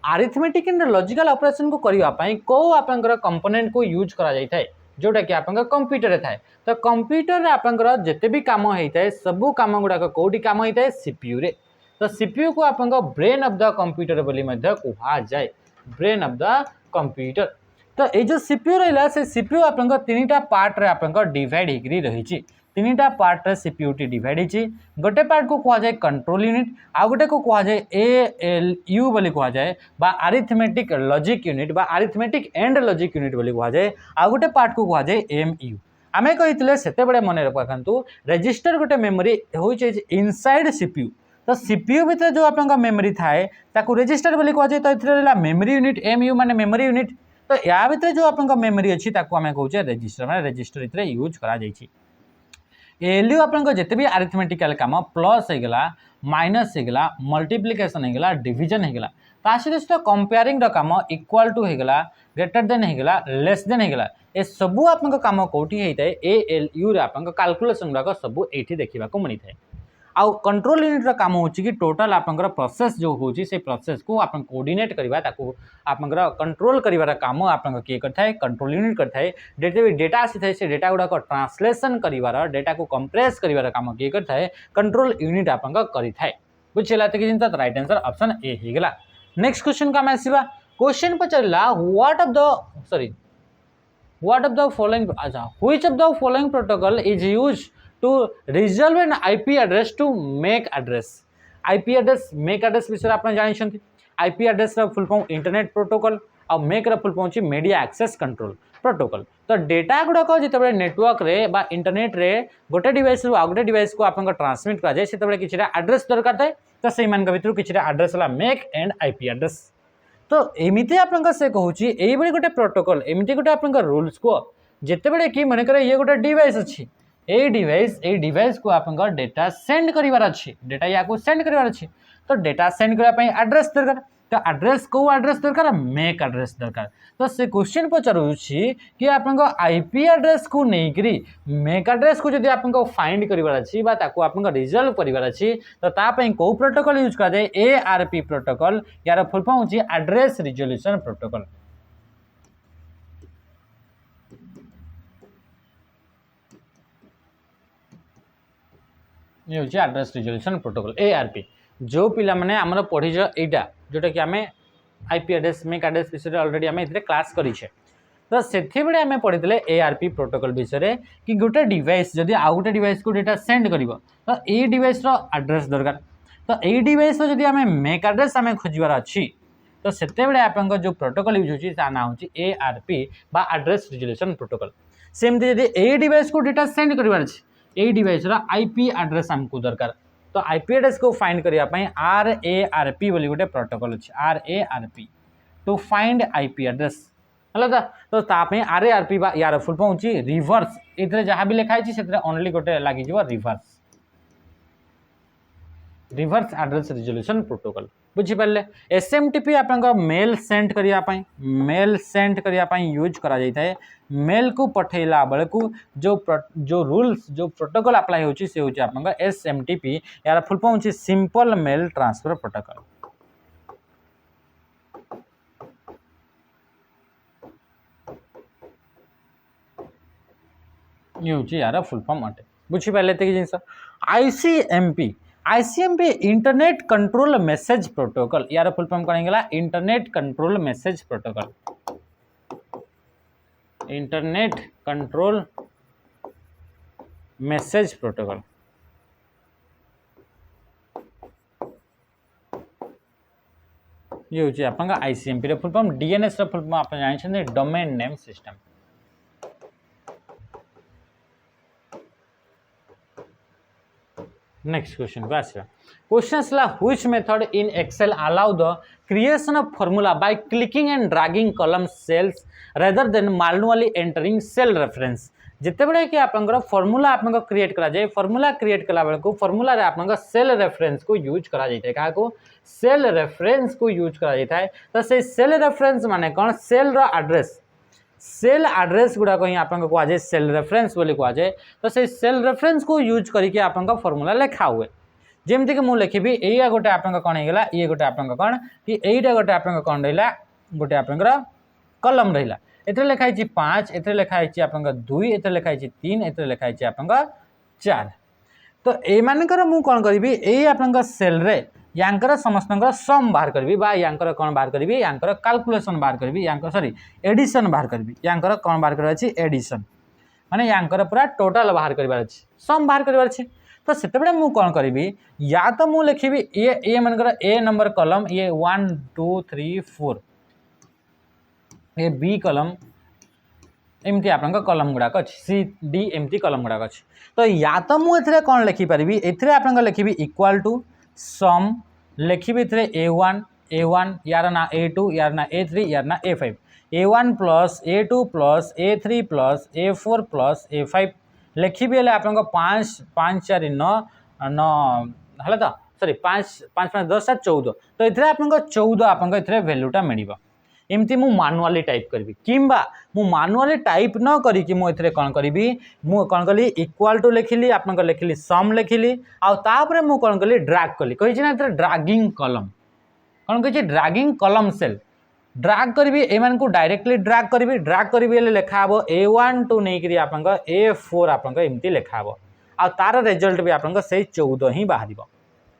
अरिथमेटिक एंड लॉजिकल ऑपरेशन को करिवा पई को आपन कंपोनेंट को यूज करा जाय थाए जोटा कि आपन कंप्यूटर रे थाए तो कंप्यूटर रे आपन जते भी काम होई थाए सब काम गुडा को कोडी काम होई थाए सीपीयू रे तो सीपीयू को आपन ब्रेन ऑफ द कंप्यूटर बोली मध्य कुहा जाय ब्रेन ऑफ द कंप्यूटर तो ये जो सीपीयू रहा से सीपीयू आपन तीनटा पार्ट रे आपन डिवाइड हेकरी रही तीनटा पार्ट रे सीपीयू टी डिवाइड होची गोटे पार्ट को कहा जाए कंट्रोल यूनिट आ गोटे को कहा जाए एएलयू बोली कहा जाए बा अरिथमेटिक लॉजिक यूनिट बा अरिथमेटिक एंड लॉजिक यूनिट बोली कहा जाए आ गोटे पार्ट को कहा जाए एमयू आमे कहितले सेते बडे मने रखंतु रजिस्टर गोटे मेमोरी होई इनसाइड सीपीयू तो सीपीयू भीतर जो आपन मेमोरी थाए ताकू रजिस्टर बोली कहा जाए तो इथरे रहला मेमोरी यूनिट एमयू माने मेमोरी यूनिट तो या भितर जो आपन मेमोरी अच्छी ताकू आमे कहूचे रजिस्टर माने रजिस्टर इतरे यूज करा जाईची एलयू आपन जते भी अरिथमेटिकल काम प्लस हे गेला माइनस हे गेला मल्टीप्लिकेशन हे गेला डिवीजन हे गेला तासी दोस्तों कंपेयरिंग द काम इक्वल टू हे गेला ग्रेटर देन हे गेला लेस देन हे गेला ए सबु आपन काम कोठी हेइताय एएलयू रे आपन कैलकुलेशन गुडा सबु एठी देखिबा को मनी थाए आउ कंट्रोल यूनिट काम होची कि टोटल आपनकर प्रोसेस जो होची से प्रोसेस को आपन कोऑर्डिनेट करबा ताको आपनकर कंट्रोल करबार काम आपन के करथाय कंट्रोल यूनिट करथाय डेटा आसी थाय से डेटा गुडा को ट्रांसलेशन करबार डेटा को कंप्रेस करबार काम के करथाय कंट्रोल यूनिट आपन करिथाय बुझिला त कि जिंता राइट आंसर ऑप्शन ए हे गेला नेक्स्ट क्वेश्चन का आसीबा क्वेश्चन पचरला व्हाट ऑफ द फॉलोइंग अच्छा which of the following protocol is used to resolve an IP address to make address IP address make address विषय आपन जानि छथि IP address रा फुल फॉर्म इंटरनेट प्रोटोकॉल और make रा फुल फॉर्म छि मीडिया एक्सेस कंट्रोल प्रोटोकॉल तो डेटा गुडा को जेतबे नेटवर्क रे बा इंटरनेट रे गोटे डिवाइस रु आ गोटे डिवाइस को आपन ट्रांसमिट करा जाय सेतबे किछरा एड्रेस दरकार थाए तो सेहि मान के भितर किछरा एड्रेस ला मेक एंड IP एड्रेस तो एमिति आपन से कहूछि एई बडी गोटे प्रोटोकॉल एमिति गोटे आपन रूल्स को जेतेबे कि माने करे ये गोटे डिवाइस अछि ए डिवाइस को आपन डेटा सेंड करिवार अछि डेटा या को सेंड करिवार अछि तो डेटा सेंड करा पई एड्रेस दरकार तो एड्रेस को एड्रेस दरकार मेक एड्रेस दरकार तो से क्वेश्चन पचारुछि कि आपन आईपी एड्रेस को नै करी मेक एड्रेस को जदि आपन फाइंड करिवार अछि बा ताको आपन रिजल्व करिवार अछि तो ता पई को प्रोटोकॉल यूज करा जाय एआरपी प्रोटोकॉल यार फुल फॉर्म होछि एड्रेस रिजोल्यूशन प्रोटोकॉल ये होची एड्रेस रिजोल्यूशन प्रोटोकॉल एआरपी जो पिला माने हमर पढी एटा जोटा कि हमें आईपी एड्रेस मेक एड्रेस विषय ऑलरेडी हमें इतरे क्लास करी छे तो सेथि बेले हमें पढितले एआरपी प्रोटोकॉल विषय कि गोटे डिवाइस जदि आ गोटे डिवाइस को डेटा सेंड करिवो तो ए डिवाइस रो एड्रेस दरकार तो ए डिवाइस रो जदि हमें मेक एड्रेस हमें खोजिवार अछि तो सेते बेले आपन जो प्रोटोकॉल यूज होची ता ना होची एआरपी बा एड्रेस रिजोल्यूशन प्रोटोकॉल सेमति जदि ए डिवाइस को डेटा सेंड करिवार अछि ए डिवाइस रा आईपी एड्रेस हमको दरकार तो आईपी एड्रेस को फाइंड करिया पई आरएआरपी बोली गोटे प्रोटोकॉल अछि RARP to find IP address हला तो ता पई आरएआरपी बा यार फुल फॉर्म अछि रिवर्स इतरे जहां भी लिखा अछि सेतरे ओनली गोटे लागि जिवो रिवर्स एड्रेस रिजोल्यूशन प्रोटोकॉल बुझी पाले एसएमटीपी आपन मेल सेंड करिया पई यूज करा जाय थाए मेल को पठेला बेले को जो रूल्स जो प्रोटोकॉल अप्लाई होची से होची आपन एसएमटीपी यार फुल फॉर्म होची सिंपल मेल ट्रांसफर प्रोटोकॉल ये हूँ यार फुल फॉर्म अटे बुझीपारे ये जिन ICMP ICMP internet control message protocol यार फुल फॉर्म कौन होगा internet control message protocol internet control message protocol ये हूँ आप आईसीएमपी रे फुल फॉर्म डीएनएस रे फुल फॉर्म आप जानते domain name system next question को आसवा क्वेश्चन आसला which method in Excel allow the creation of formula bye clicking and dragging column cells rather than manually entering cell reference जिते बड़े कि आपंकर फॉर्मूला आपन क्रिएट करा जाए फॉर्मूला क्रिएट कला बेलू फॉर्मूला रे आपन सेल रेफरेंस को यूज करा जाए क्या को सेल रेफरेंस को यूज करा जाए तो से सेल रेफरेंस माने कौन cell row address cell address गुड़ाक ही आप कहुए सेल रेफरेंस बोली कहुए तो से सेल रेफरेंस को यूज करके आप फॉर्मूला लिखा हुए जमती कि मुझे लिखी या गोटे आप कौन होगा ये गोटे आप कौन कि यहीटा गोटे आप कौन रहा गोटे आपंकर कलम रहा एथे लिखाई 5 एथे लिखाई आप 2 एथे लिखाई 3 एथे लिखाई आप 4 तो एमानकर मु कौन करी यही आप सेल रे यांकर समस्त सम बाहर करी यांकर कौन बाहर करी यांकर कैलकुलेशन बाहर करी सॉरी एडिशन बाहर करी यांकर कौन बाहर करार अच्छी एडिशन माने यांकर पूरा टोटाल बाहर करार अच्छी सम बाहर करार अच्छी तो से मु कौन करी या तो मु लिखी ये मनकर ए नंबर कलम ये 1 2 3 4 ये बी कलम एमती आप कलम गुड़ाक अच्छी सी डी एमती कलम गुड़ाक अच्छी तो या तो मुझे कौन लिखिपारि एथे आप लिखी इक्वाल टू सम लिखी A1 यार ना A2 यार ना A3 यार ना A5 A1 plus A2 plus A3 plus A4 plus A5 लिखी आप 5 5 4 9 9 है तो सॉरी 5 5 5 10 14 तो ये आप 14 आप भैल्यूटा मिल एमती मु मानुआली टाइप करी किंबा मु मानुआली टाइप न करी मुझे कौन करी मु कौन कली इक्वाल टू लिखिली आप लिखिली सम लिखिली आउे मु कौन कली ड्रैग कली कही ना ड्रैगिंग कलम कौन कही ड्रैगिंग कलम सेल ड्रैग करी एमान को डायरेक्टली ड्रैग करी लिखा हे A1 टू नहीं आप A4 आप एमती लिखा हे आ तार रिजल्ट भी आप 14 ही बाहर है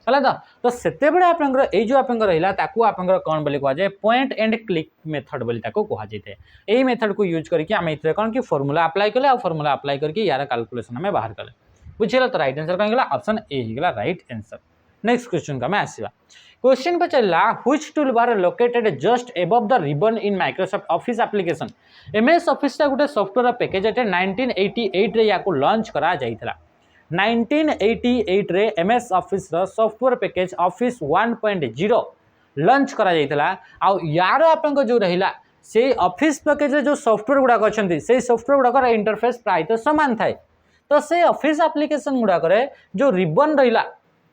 तो सेते बड़े आप जो आप रहा आप कौन बोली कहुए पॉइंट एंड क्लिक मेथड बोली कहुए यही मेथड को यूज करके आम ये कौन कि फॉर्मूला अप्लाई कले आ फॉर्मूला अप्लाई करके यार कैलकुलेशन आम बाहर कले बुझे तो राइट आंसर कौन होगा ऑप्शन ए होगा राइट आंसर नेक्स्ट क्वेश्चन का आसवा क्वेश्चन पचारा which toolbar located just above the ribbon in Microsoft Office application MS Office गोटे सॉफ्टवेयर पैकेज अटे 1988 रे या लॉन्च करा जाइथिला 1988 रे एमएस ऑफिस रो सॉफ्टवेयर पैकेज ऑफिस 1.0 लॉन्च करा जाइथिला आ यार आपन जो रहिला से ऑफिस पैकेज रे जो सॉफ्टवेयर गुडा अछंती से सॉफ्टवेयर गुडा इंटरफेस प्राय तो समान थाए तो से ऑफिस एप्लिकेशन गुडा जो रिबन रहिला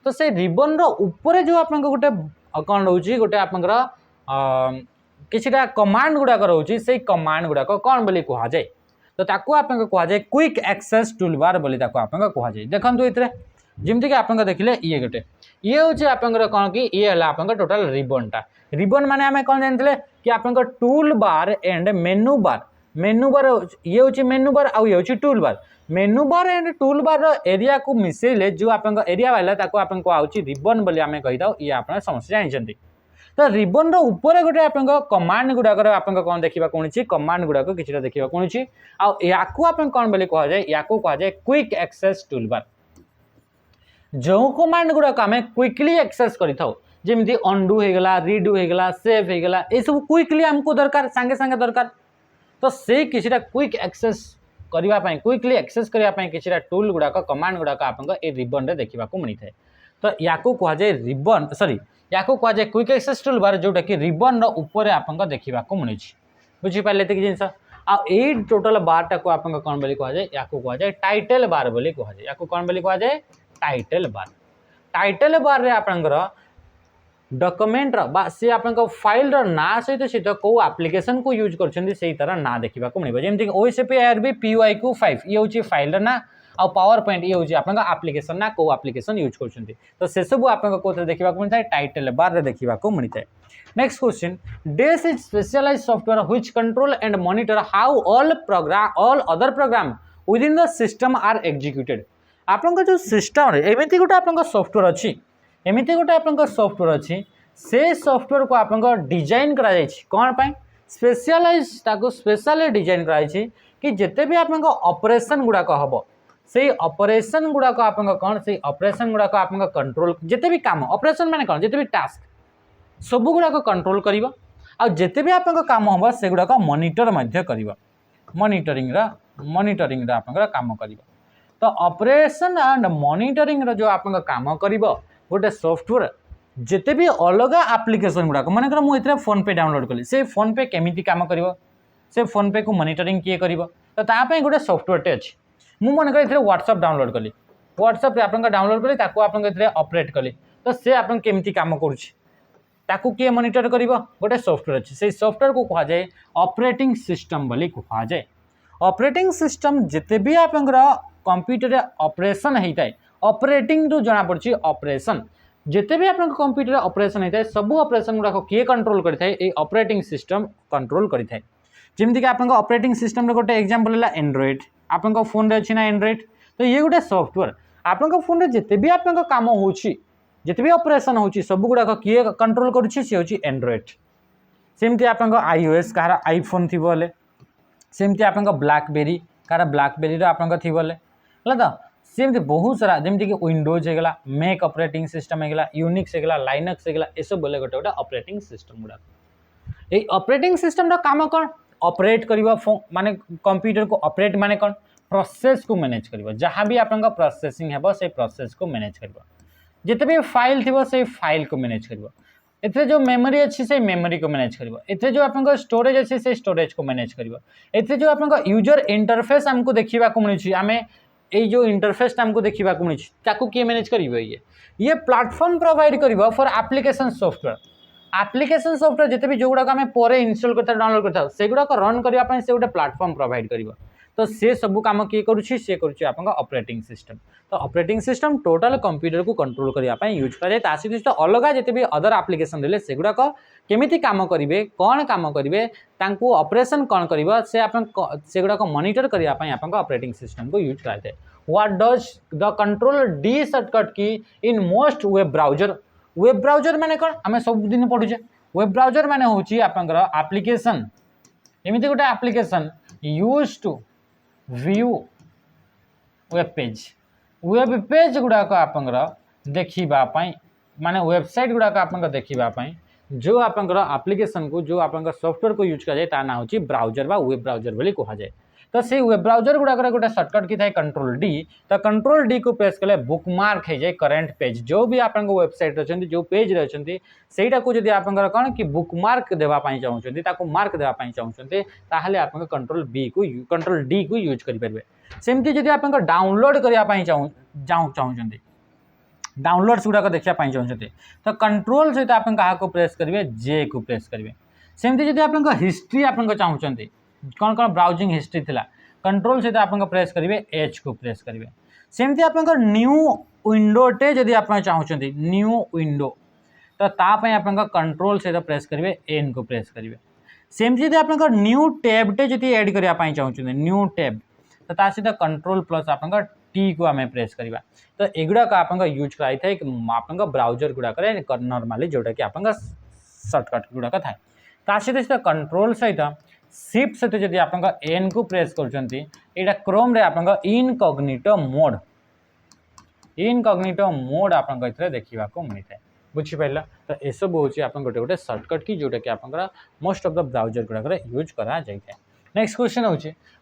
तो से रिबन रो ऊपर जो आपन गोटे कौन रोची गोटे आपनकर किछिटा कमांड गुडा रोची से कमांड गुडा कौन बोली कहा जाए तो ताकू आप कहुए क्विक एक्सेस टूल बार बोली आप कहुए देखो ये जमती कि आप देखिले ये गोटे ये हूँ आप कौन कि ये है आप टोटाल रिबनटा रिबन माने आम कौन जानते कि आप टूल बार एंड मेनू बार ये हूँ मेनू बार आउ ये हूँ tool bar menu bar and tool bar area को मिसेले जो आप एरिया वाला आउची रिबन बोली आम कही था ये आप समस्त जानते तो रिबन ऊपर गोटे आप कमांड गुड़ाक आप कौन देखा मिली कमांड गुड़ाक कि देखा मिली आपको कौन बोली कहुए या कहुए क्विक एक्सेस टूल बार जो कमांड गुड़ाक आम क्विकली एक्सेस करमी अंडू होगला रिडू होगला सेव होगला ये सब क्विकली आमको दरकार सांगे सांगे दरकार तो से किसी क्विक एक्सेस करने क्विकली एक्सेस करने किसी टूल गुड़ाक कमांड गुड़ाक आप रिबन रे देखा मिलता है तो या कहुए रिबन सॉरी या कहुए क्विक एक्सेस टूल बार जोटा कि रिबन ऊपर आप देखा मिली बुझीपारे ये जिन आई टोटाल बारटा को आप कौन बोली कहुए या कहुए टाइटल बार बोली कहुए या कौन बोली कहुए टाइटल बार रे आपंकर डॉक्यूमेंट सी आप फाइल ना सहित कौ एप्लिकेशन को यूज कर तार ना देखा मिले जमीक OSP PY को 5 ये हूँ फाइल ना आ पावर पॉइंट ये हूँ आप एप्लिकेशन ना कौ एप्लिकेशन यूज कर तो से सब आप देखा मिलता है टाइटल बार रे देखा मिलता है next question this is specialized software which control and monitor how all other program within the system are executed आपन जो सिस्टम एमती गोटे आप सॉफ्टवेयर अच्छी एमती गोटे आप सॉफ्टवेयर अच्छी से सॉफ्टवेयर को आप डिजाइन करा कौन पाई स्पेशलाइज स्पेशली डिजाइन कराई कि जिते भी आप ऑपरेशन गुड़ाक हम से ऑपरेशन गुड़ाक आप कौन से ऑपरेशन गुड़ाक आप कंट्रोल जिते भी काम ऑपरेशन माने कौन जिते भी टास्क सब गुड़ाक कंट्रोल कर जिते भी आप काम हम से गुड़ाक मॉनिटर कर मॉनिटरिंग आप काम कर तो ऑपरेशन एंड मॉनिटरिंग जो आप काम कर गोटे सॉफ्टवेयर जिते भी अलग एप्लिकेशन गुड़ाक मन मुझे फोन पे डाउनलोड कली से फोन पे केमिति काम कर से फोन पे को मॉनिटरिंग किए कर तो तापाई गोटे सॉफ्टवेयर टे अच्छी मु मन कर व्हाट्सएप डाउनलोड कली व्हाट्सएप आप डाउनलोड कली आप ऑपरेट कली तो से आप केमिति काम करूँ किए मॉनिटर कर गोटे सॉफ्टवेयर अच्छी से सॉफ्टवेयर को कह जाए ऑपरेटिंग सिस्टम बोली कह जाए ऑपरेटिंग सिस्टम जिते भी आप कंप्यूटर ऑपरेशन होता है ऑपरेटिंग रू जना पड़ी ऑपरेशन जिते भी आप कंप्यूटर ऑपरेशन होता है सब ऑपरेशन गुड़ाक किए कंट्रोल करें ऑपरेटिंग सिस्टम कंट्रोल करें जमीक आप ऑपरेटिंग सिस्टम गोटे एग्जांपल है एंड्रॉइड आप फोन रे अच्छी ना एंड्रॉइड तो ये गोटे सॉफ्टवेयर आप फोन रे जिते भी आप काम हो जिते भी ऑपरेशन हो सब गुड़ाक किए कंट्रोल करुँची एंड्रॉइड सेमती आप iOS कहार आईफोन थी बोले सेमती आप ब्लैकबेरी कहार ब्लैकबेरी आप थी बोले है तो सेमती बहुत सारा जमीक कि विंडोज होगा मैक ऑपरेटिंग सिस्टम होगा यूनिक्स होगा लाइनक्स होगा ये सब बोले गोटे गोटे ऑपरेटिंग सिस्टम गुड़ा ये ऑपरेटिंग सिस्टम काम कौन ऑपरेट कर माने कंप्यूटर को ऑपरेट माने कौन प्रोसेस को मैनेज कर जहाँ भी आप प्रोसेसिंग है से प्रोसेस को मैनेज कर जिते भी फाइल थी से फाइल को मैनेज कर एथे जो मेमोरी अच्छी से मेमोरी को मैनेज कर एथे जो आप स्टोरेज अच्छी से स्टोरेज को मैनेज कर एथे जो आप यूजर इंटरफेस हमको देखा मिलूँ आम ये जो इंटरफेस हमको देखा मिलूँ किए मैनेज कर ये प्लेटफॉर्म प्रोवाइड कर फॉर एप्लिकेशन सॉफ्टवेयर जिते भी जो गुड़ाक आम पर इनस्टॉल करता डाउनलोड करता से गुड़ाक रन करने से गोटे प्लेटफॉर्म प्रोवाइड कर तो से सब काम किए करुँची सी करुँची आप ऑपरेटिंग सिस्टम तो ऑपरेटिंग सिस्टम टोटल कंप्यूटर को कंट्रोल करने यूज कराए सहित अलग जिते भी अदर एप्लिकेशन रहे से गुड़ाक केमिति काम करेंगे कौन काम करेंगे ऑपरेशन कौन कर से गुड़ाक मॉनिटर करने आप ऑपरेटिंग सिस्टम को यूज कराए what does the control D shortcut की इन मोस्ट वेब ब्राउजर माने कौन आम सब दिन पढ़ुचे वेब ब्राउजर माने होची आपनकर एप्लिकेशन एमिति गोटे application use to view web page गुड़ाक आपंकर देखा माने वेबसाइट गुड़ाक आप देखा जो आपंकर एप्लिकेशन को जो आप सॉफ्टवेयर को यूज कराए ता ना होची ब्राउजर बा वेब ब्राउजर बोली कहा जाए तो से वेब ब्राउजर गुड़ाक गोटे शॉर्टकट की थाए कंट्रोल डी तो कंट्रोल डी को प्रेस कले बुकमार्क हो जाए करेंट पेज जो भी आप वेबसाइट अच्छे जो पेज अच्छे सहीटा को जब आप कौन कि बुकमार्क देवाई चाहते मार्क देवाई चाहते ताहले आप कंट्रोल डी को यूज करेंगे सेमती जब आप डाउनलोड करने चाहते डाउनलोड्स गुड़ाक देखापी चाहते तो कंट्रोल सहित आप क्या प्रेस करेंगे जे को प्रेस करेंगे सेमती जब आप हिस्ट्री आप चाहते कौन कौन ब्राउजिंग हिस्ट्री थिला कंट्रोल सहित आप प्रेस करेंगे एच को प्रेस करेंगे सेमती आप न्यू विंडोटे जदि आप चाहते न्यू विंडो तो तापाई आप कंट्रोल सहित प्रेस करेंगे एन को प्रेस करेंगे सेमती जब आप न्यू टैबटे जदि ऐड करने चाहते न्यू टैब तो सहित कंट्रोल प्लस आप टी को आम प्रेस करवा तो युवाक आप यूज कराई था आप ब्राउजर गुड़ाक नॉर्मली जोटा कि आप शॉर्टकट गुड़ाक था सहित कंट्रोल सहित शिफ्ट सहित जब आप एन को प्रेस कर क्रोम रे आप इनकॉग्निटो मोड आप देखा मिलता है बुझीपार तो यह सब हूँ आप गोटे गोटे शॉर्टकट की जोटा कि आप मोस्ट ऑफ द ब्राउजर गुड़ाक यूज करा जाए। नेक्स्ट क्वेश्चन हूँ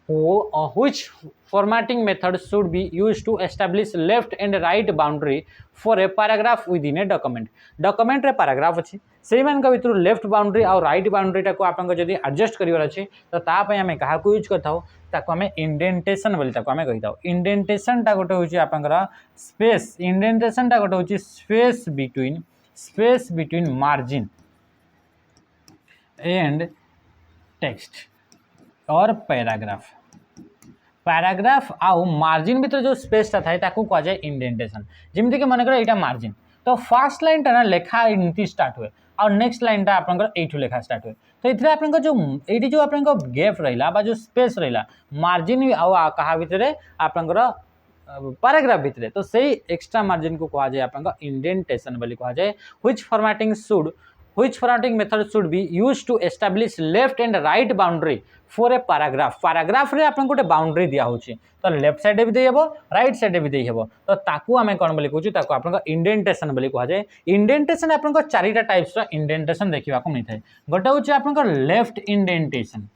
which formatting method should be use to establish left and right boundary for a paragraph within a document रे पैराग्राफ अच्छी से भर लेफ्ट बाउंड्री और राइट बाउंड्रीटा को आप जब एडजस्ट करार अच्छे तो तापाई आम क्या यूज करता इंडेंटेशन बोली आम कही था इंडेंटेशनटा गोटे हूँ आप स्पेस इंडेंटेशनटा गोटे हूँ space between margin and text और पैराग्राफ आउ मार्जिन भीतर जो स्पेसटा थाए ताकू कहुए इंडेंटेशन जमीक मन कर यहाँ मार्जिन तो फास्ट लाइन टा ना लेखा एमती स्टार्ट हुए और नेक्स्ट लाइन टा आपनकर एठु लेखा स्टार्ट हुए तो इथरे आपनकर जो एठी जो आपनकर गैप रहिला बा जो स्पेस रहिला मार्जिन आ कहा भितरे आपनकर पैराग्राफ भितरे तो सही एक्स्ट्रा मार्जिन को कहा जाए आपनकर इंडेंटेशन बोली कहा जाए which formatting method should be used to establish left and right boundary for a paragraph रे आपन गोटे बाउंड्री दिया होची तो लेफ्ट साइड भी देई हेबो राइट साइड भी देई हेबो तो ताकू हमें कोन बोली कहूची ताकू आपन का इंडेंटेशन बोली कहा जाए इंडेंटेशन आपन को चारिटा टाइप्स रा इंडेंटेशन देखिबा को मिलथाय गोटे होची आपन का लेफ्ट इंडेंटेशन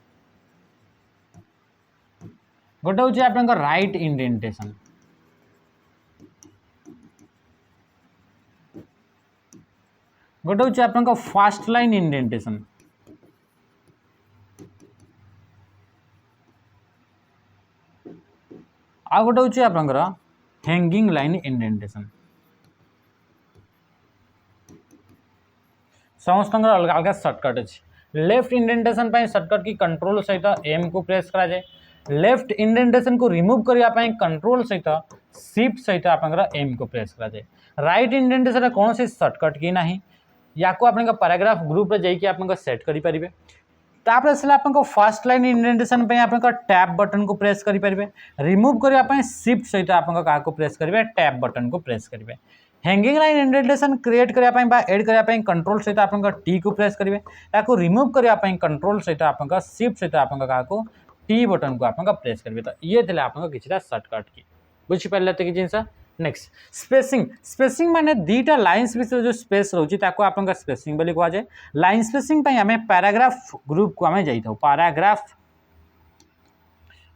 गोटे होची आपन का राइट इंडेंटेशन गोटे होची आपन का फास्ट लाइन इंडेंटेशन आ गोटे होची आपन का हैंगिंग लाइन इंडेंटेशन समस्त अलग अलग सर्टकट अच्छे लेफ्ट इंडेंटेशन पे सर्टकट की कंट्रोल सहित एम को प्रेस करा जाए लेफ्ट इंडेंटेशन को रिमूव करने कंट्रोल सहित शिफ्ट सहित आप एम को प्रेस करा जाए राइट इंडेंटेशन कौन सी सर्टकट की ना या को आपन पैराग्राफ ग्रुप रे जाइए आप सेट करि परिबे तापर से आपन फास्ट लाइन इंडेंटेशन पे आपन टैब बटन को प्रेस करि परिबे रिमूव करबा शिफ्ट सहित आपन का को प्रेस करिवे टैब बटन को प्रेस करिवे हैंगिंग लाइन इंडेंटेशन क्रिएट करबा बा ऐड करबा कंट्रोल सहित आपन टी को प्रेस करिवे ताको रिमूव करबा कंट्रोल सहित आपन शिफ्ट सहित आपन को टी बटन को आपन प्रेस करिवे तो ये थिले आपन किछटा शॉर्टकट की बुझि पाले त कि जिंस नेक्स्ट स्पेसिंग माने दीटा लाइन्स विषय जो स्पेस रोची ताको आपन का स्पेसिंग बोली कहा जाए लाइन स्पेसिंग पे हमें पैराग्राफ ग्रुप को हमें जाइथौ पैराग्राफ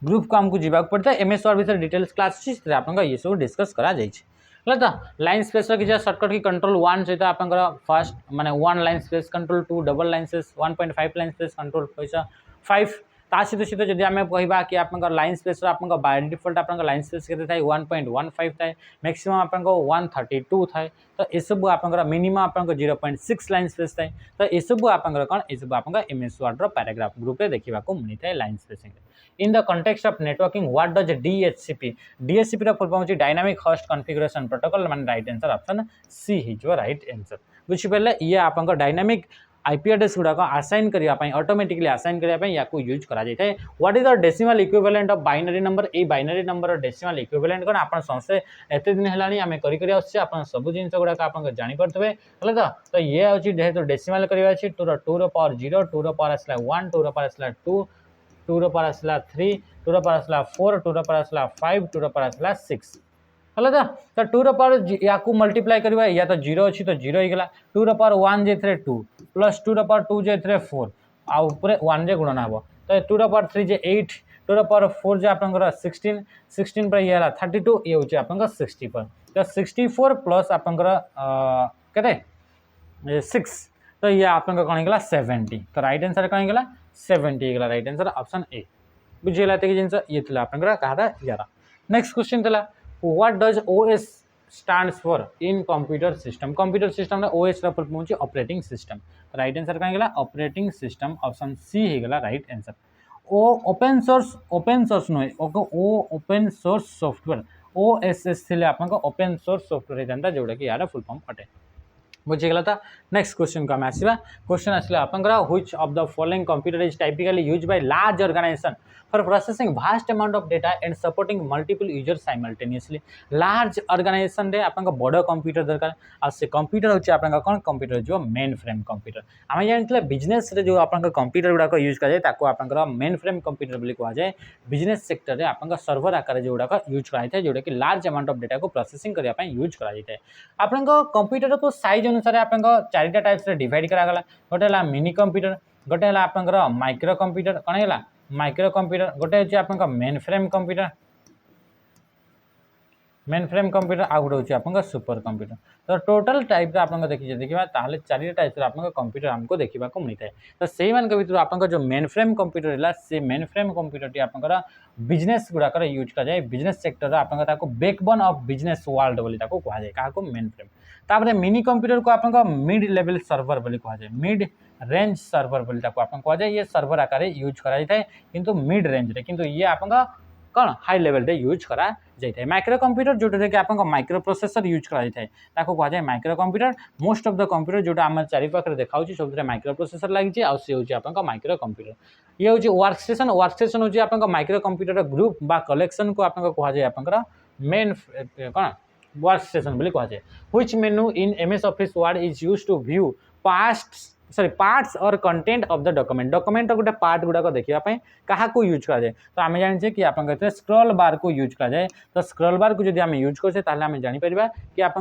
ग्रुप को हमको जीवा पड़ता है एमएस वर्ड विषय डिटेल्स क्लास छी आपन का ये सब डिस्कस करा जाय छै लता लाइन स्पेस की शॉर्टकट की कंट्रोल 1 सहित आपन फर्स्ट माने 1 line space control 2 double line space 1.5 line space control पैसा 5 ता सहित सहित जदि आम कहवा कि आप लाइन स्पेस बाय डिफॉल्ट आप लाइन स्पेस के 1.15 थाए मैक्सिमम आप 132 थाए तो ये सब आप मिनिमम आप 0.6 लाइन स्पेस थाए तो ये सब आप कौन ये सब आप एमएस वर्ड पैराग्राफ ग्रुप रे देखा मिलता है line spacing in the context of networking what does DHCP रो full form dynamic host configuration protocol माने राइट आंसर ऑप्शन सी ही जो राइट आंसर बुझी पाले ये आप डायनामिक आईपी एड्रेस गुड़ाक आसाइन करने ऑटोमेटिकली आसाइन करने या यूज करा जाए what is the decimal equivalent of binary number ए बाइनरी नंबर डेसिमल इक्विवेलेंट कौन आप समस्ते एत दिन है आम कर सब जिन गुड़ाक आप जापे तो ये हूँ जेहेतु डेसिमल करवा टू रो पावर 0 2 रो पावर आसला 1 2 रो पावर आसला 2 2 रो पावर आसला 3 2 रो पावर आसला 4 2 रो पावर आसला 5 2 रो पावर आसला 6 है तो 2 रो पावर या मल्टीप्लाई करवा या तो 0 अच्छी तो 0 हो गला 2 रो पावर 1 जे 2 प्लस 2 रो पावर 2 जे 4 आउ 1 जे गुणन हम तो 2 रो पावर 3 जे 8 2 रो पावर 4 जे आपनकर 16 16 पर ये 32 ये होची आपनकर 60 पर तो 64 प्लस आपनकर केते 6 तो ये आपनकर कोन गेला 70 तो राइट आंसर कोन गेला 70 गेला राइट आंसर ऑप्शन ए बुझिला ते कि जिंस ये थिला आपनकर कहादा 11 नेक्स्ट क्वेश्चन थिला what does OS stands for in computer system रे OS रा फुल फॉर्म होची ऑपरेटिंग सिस्टम राइट आंसर काहे गेला ऑपरेटिंग सिस्टम ऑप्शन सी हे गेला राइट आंसर ओ ओपन सोर्स नो ओ ओपन सोर्स सॉफ्टवेयर OSS थिले आपन को ओपन सोर्स सॉफ्टवेयर हे जानता जोडा कि यार फुल फॉर्म अटे बुझी गला था नेक्स्ट क्वेश्चन को हम आसीबा क्वेश्चन आसले आपन which of the following computer is typically used by large organization for processing vast amount of data and supporting multiple user simultaneously large organization रे आपन बड़ कंप्यूटर दरकार आ से कंप्यूटर होची आपन कोन कंप्यूटर जो मेन फ्रेम कंप्यूटर हम जानतले बिजनेस रे जो आपन कंप्यूटर गुडा को यूज कर जाय ताको आपन मेन फ्रेम कंप्यूटर बोली कहा जाय बिजनेस सेक्टर रे आपन सर्वर आकार जो गुडा यूज कराई थाए जोडा कि लार्ज अमाउंट ऑफ डेटा को प्रोसेसिंग करिया पय यूज कराई थाए आपन कंप्यूटर को साइज अनुसार आपन चारिटा टाइप्स रे डिवाइड करा गला गोटे हला मिनी कंप्यूटर गोटे हला आपन माइक्रो कंप्यूटर कोन हला माइक्रो कंप्यूटर गोटे होची आपन मेन फ्रेम कंप्यूटर आ गोटे होची आपन सुपर कंप्यूटर तो टोटल टाइप रे आपन देखिबा ताहले चारिटा टाइप रे आपन कंप्यूटर हमको देखिबा को मिलता है तो सेही मान के भीतर आपन जो मेन फ्रेम कंप्यूटर हला से मेन फ्रेम कंप्यूटर टी आपन बिजनेस गुडा कर यूज कर जाए बिजनेस सेक्टर रे आपन ताको बैकबोन ऑफ बिजनेस वर्ल्ड बोली ताको कहा जाए काको मेन फ्रेम तापर मिनी कंप्यूटर को आपन मिड लेवल सर्वर बोली कहा जाए मिड रेंज सर्वर बोली ताको आपन कहा जाए ये सर्वर आकार यूज करा जाए किंतु मिड रेंज रे किंतु ये आपन कौन हाई लेवल रे यूज करा जाए माइक्रो कंप्यूटर जोटा कि आपन माइक्रो प्रोसेसर यूज करा जाए कह जाए micro computer most of the computer जोटा आम चारि पाखे देखा सब माइक्रो प्रोसेसर लगी सी हूँ माइक्रो कंप्यूटर ये हूँ वर्क स्टेशन हूँ आप माइक्रो कंप्यूटर ग्रुप बा कलेक्शन को आप कह जाए आप मेन कौन वर्क स्टेशन बोली कह जाए which menu in MS Office Word is use to view parts और कंटेंट ऑफ द डॉक्यूमेंट गोटे पार्ट गुड़ाक देखापी क्या यूज कराए तो आम जाने कि आप स्क्रॉल बार को यूज कराए तो स्क्रॉल बार को जब आम यूज करें आम जापर कि आप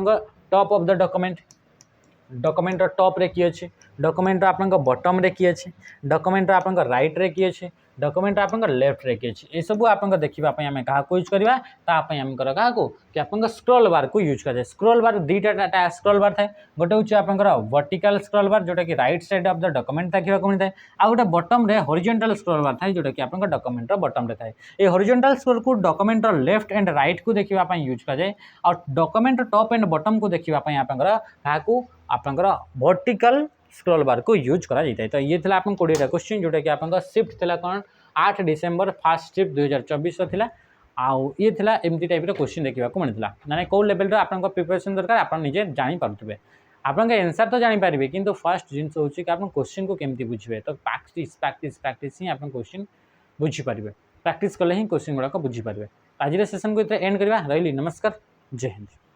top of the document top रे किए अच्छे डॉक्यूमेंट आप बॉटम रे किए अच्छे डॉक्यूमेंट आप राइट रे किए अच्छे डॉक्यूमेंट आप लेफ्ट रे किए अच्छे ये सब आप देखापी आम क्या यूज करवा आमकर क्या कि आप स्क्रॉल बार को यूज कराए स्क्रॉल बार दुईटा स्क्रॉल बार थाए गोटे हूँ आप वर्टिकल स्क्रॉल बार जोटा कि right side of the document देखा मिलता है आ गोटे बॉटम रे हॉरिजॉन्टल स्क्रॉल बार थाए जोटा कि आप डॉक्यूमेंट बॉटम रे थाए ये हॉरिजॉन्टल स्क्रॉल को डॉक्यूमेंट लेफ्ट एंड राइट को देखापी यूज कराए और डॉक्यूमेंट टॉप एंड बॉटम को देखापी आपंकर वर्टिकल स्क्रॉल बार को यूज करा जाता है तो ये थी आप 20टा क्वेश्चन जोटा कि आप शिफ्ट थी कौन 8 डिसेम्बर फास्ट शिफ्ट 2024 थी आउ ये थी एमती टाइप क्वेश्चन देखा मिलता मैंने कौ लेवल आप प्रिपरेशन दरकार आप निजे जापे आपन एनसर तो जानीपारे कि फर्स्ट जिन हूँ कि आप क्वेश्चन को केमती बुझे तो प्रैक्टिस ही आप क्वेश्चन बुझीपारे प्रैक्टिस कले ही क्वेश्चन गुड़ाक बुझीपारे आज सेसन को एंड करवा रही नमस्कार जय हिंद।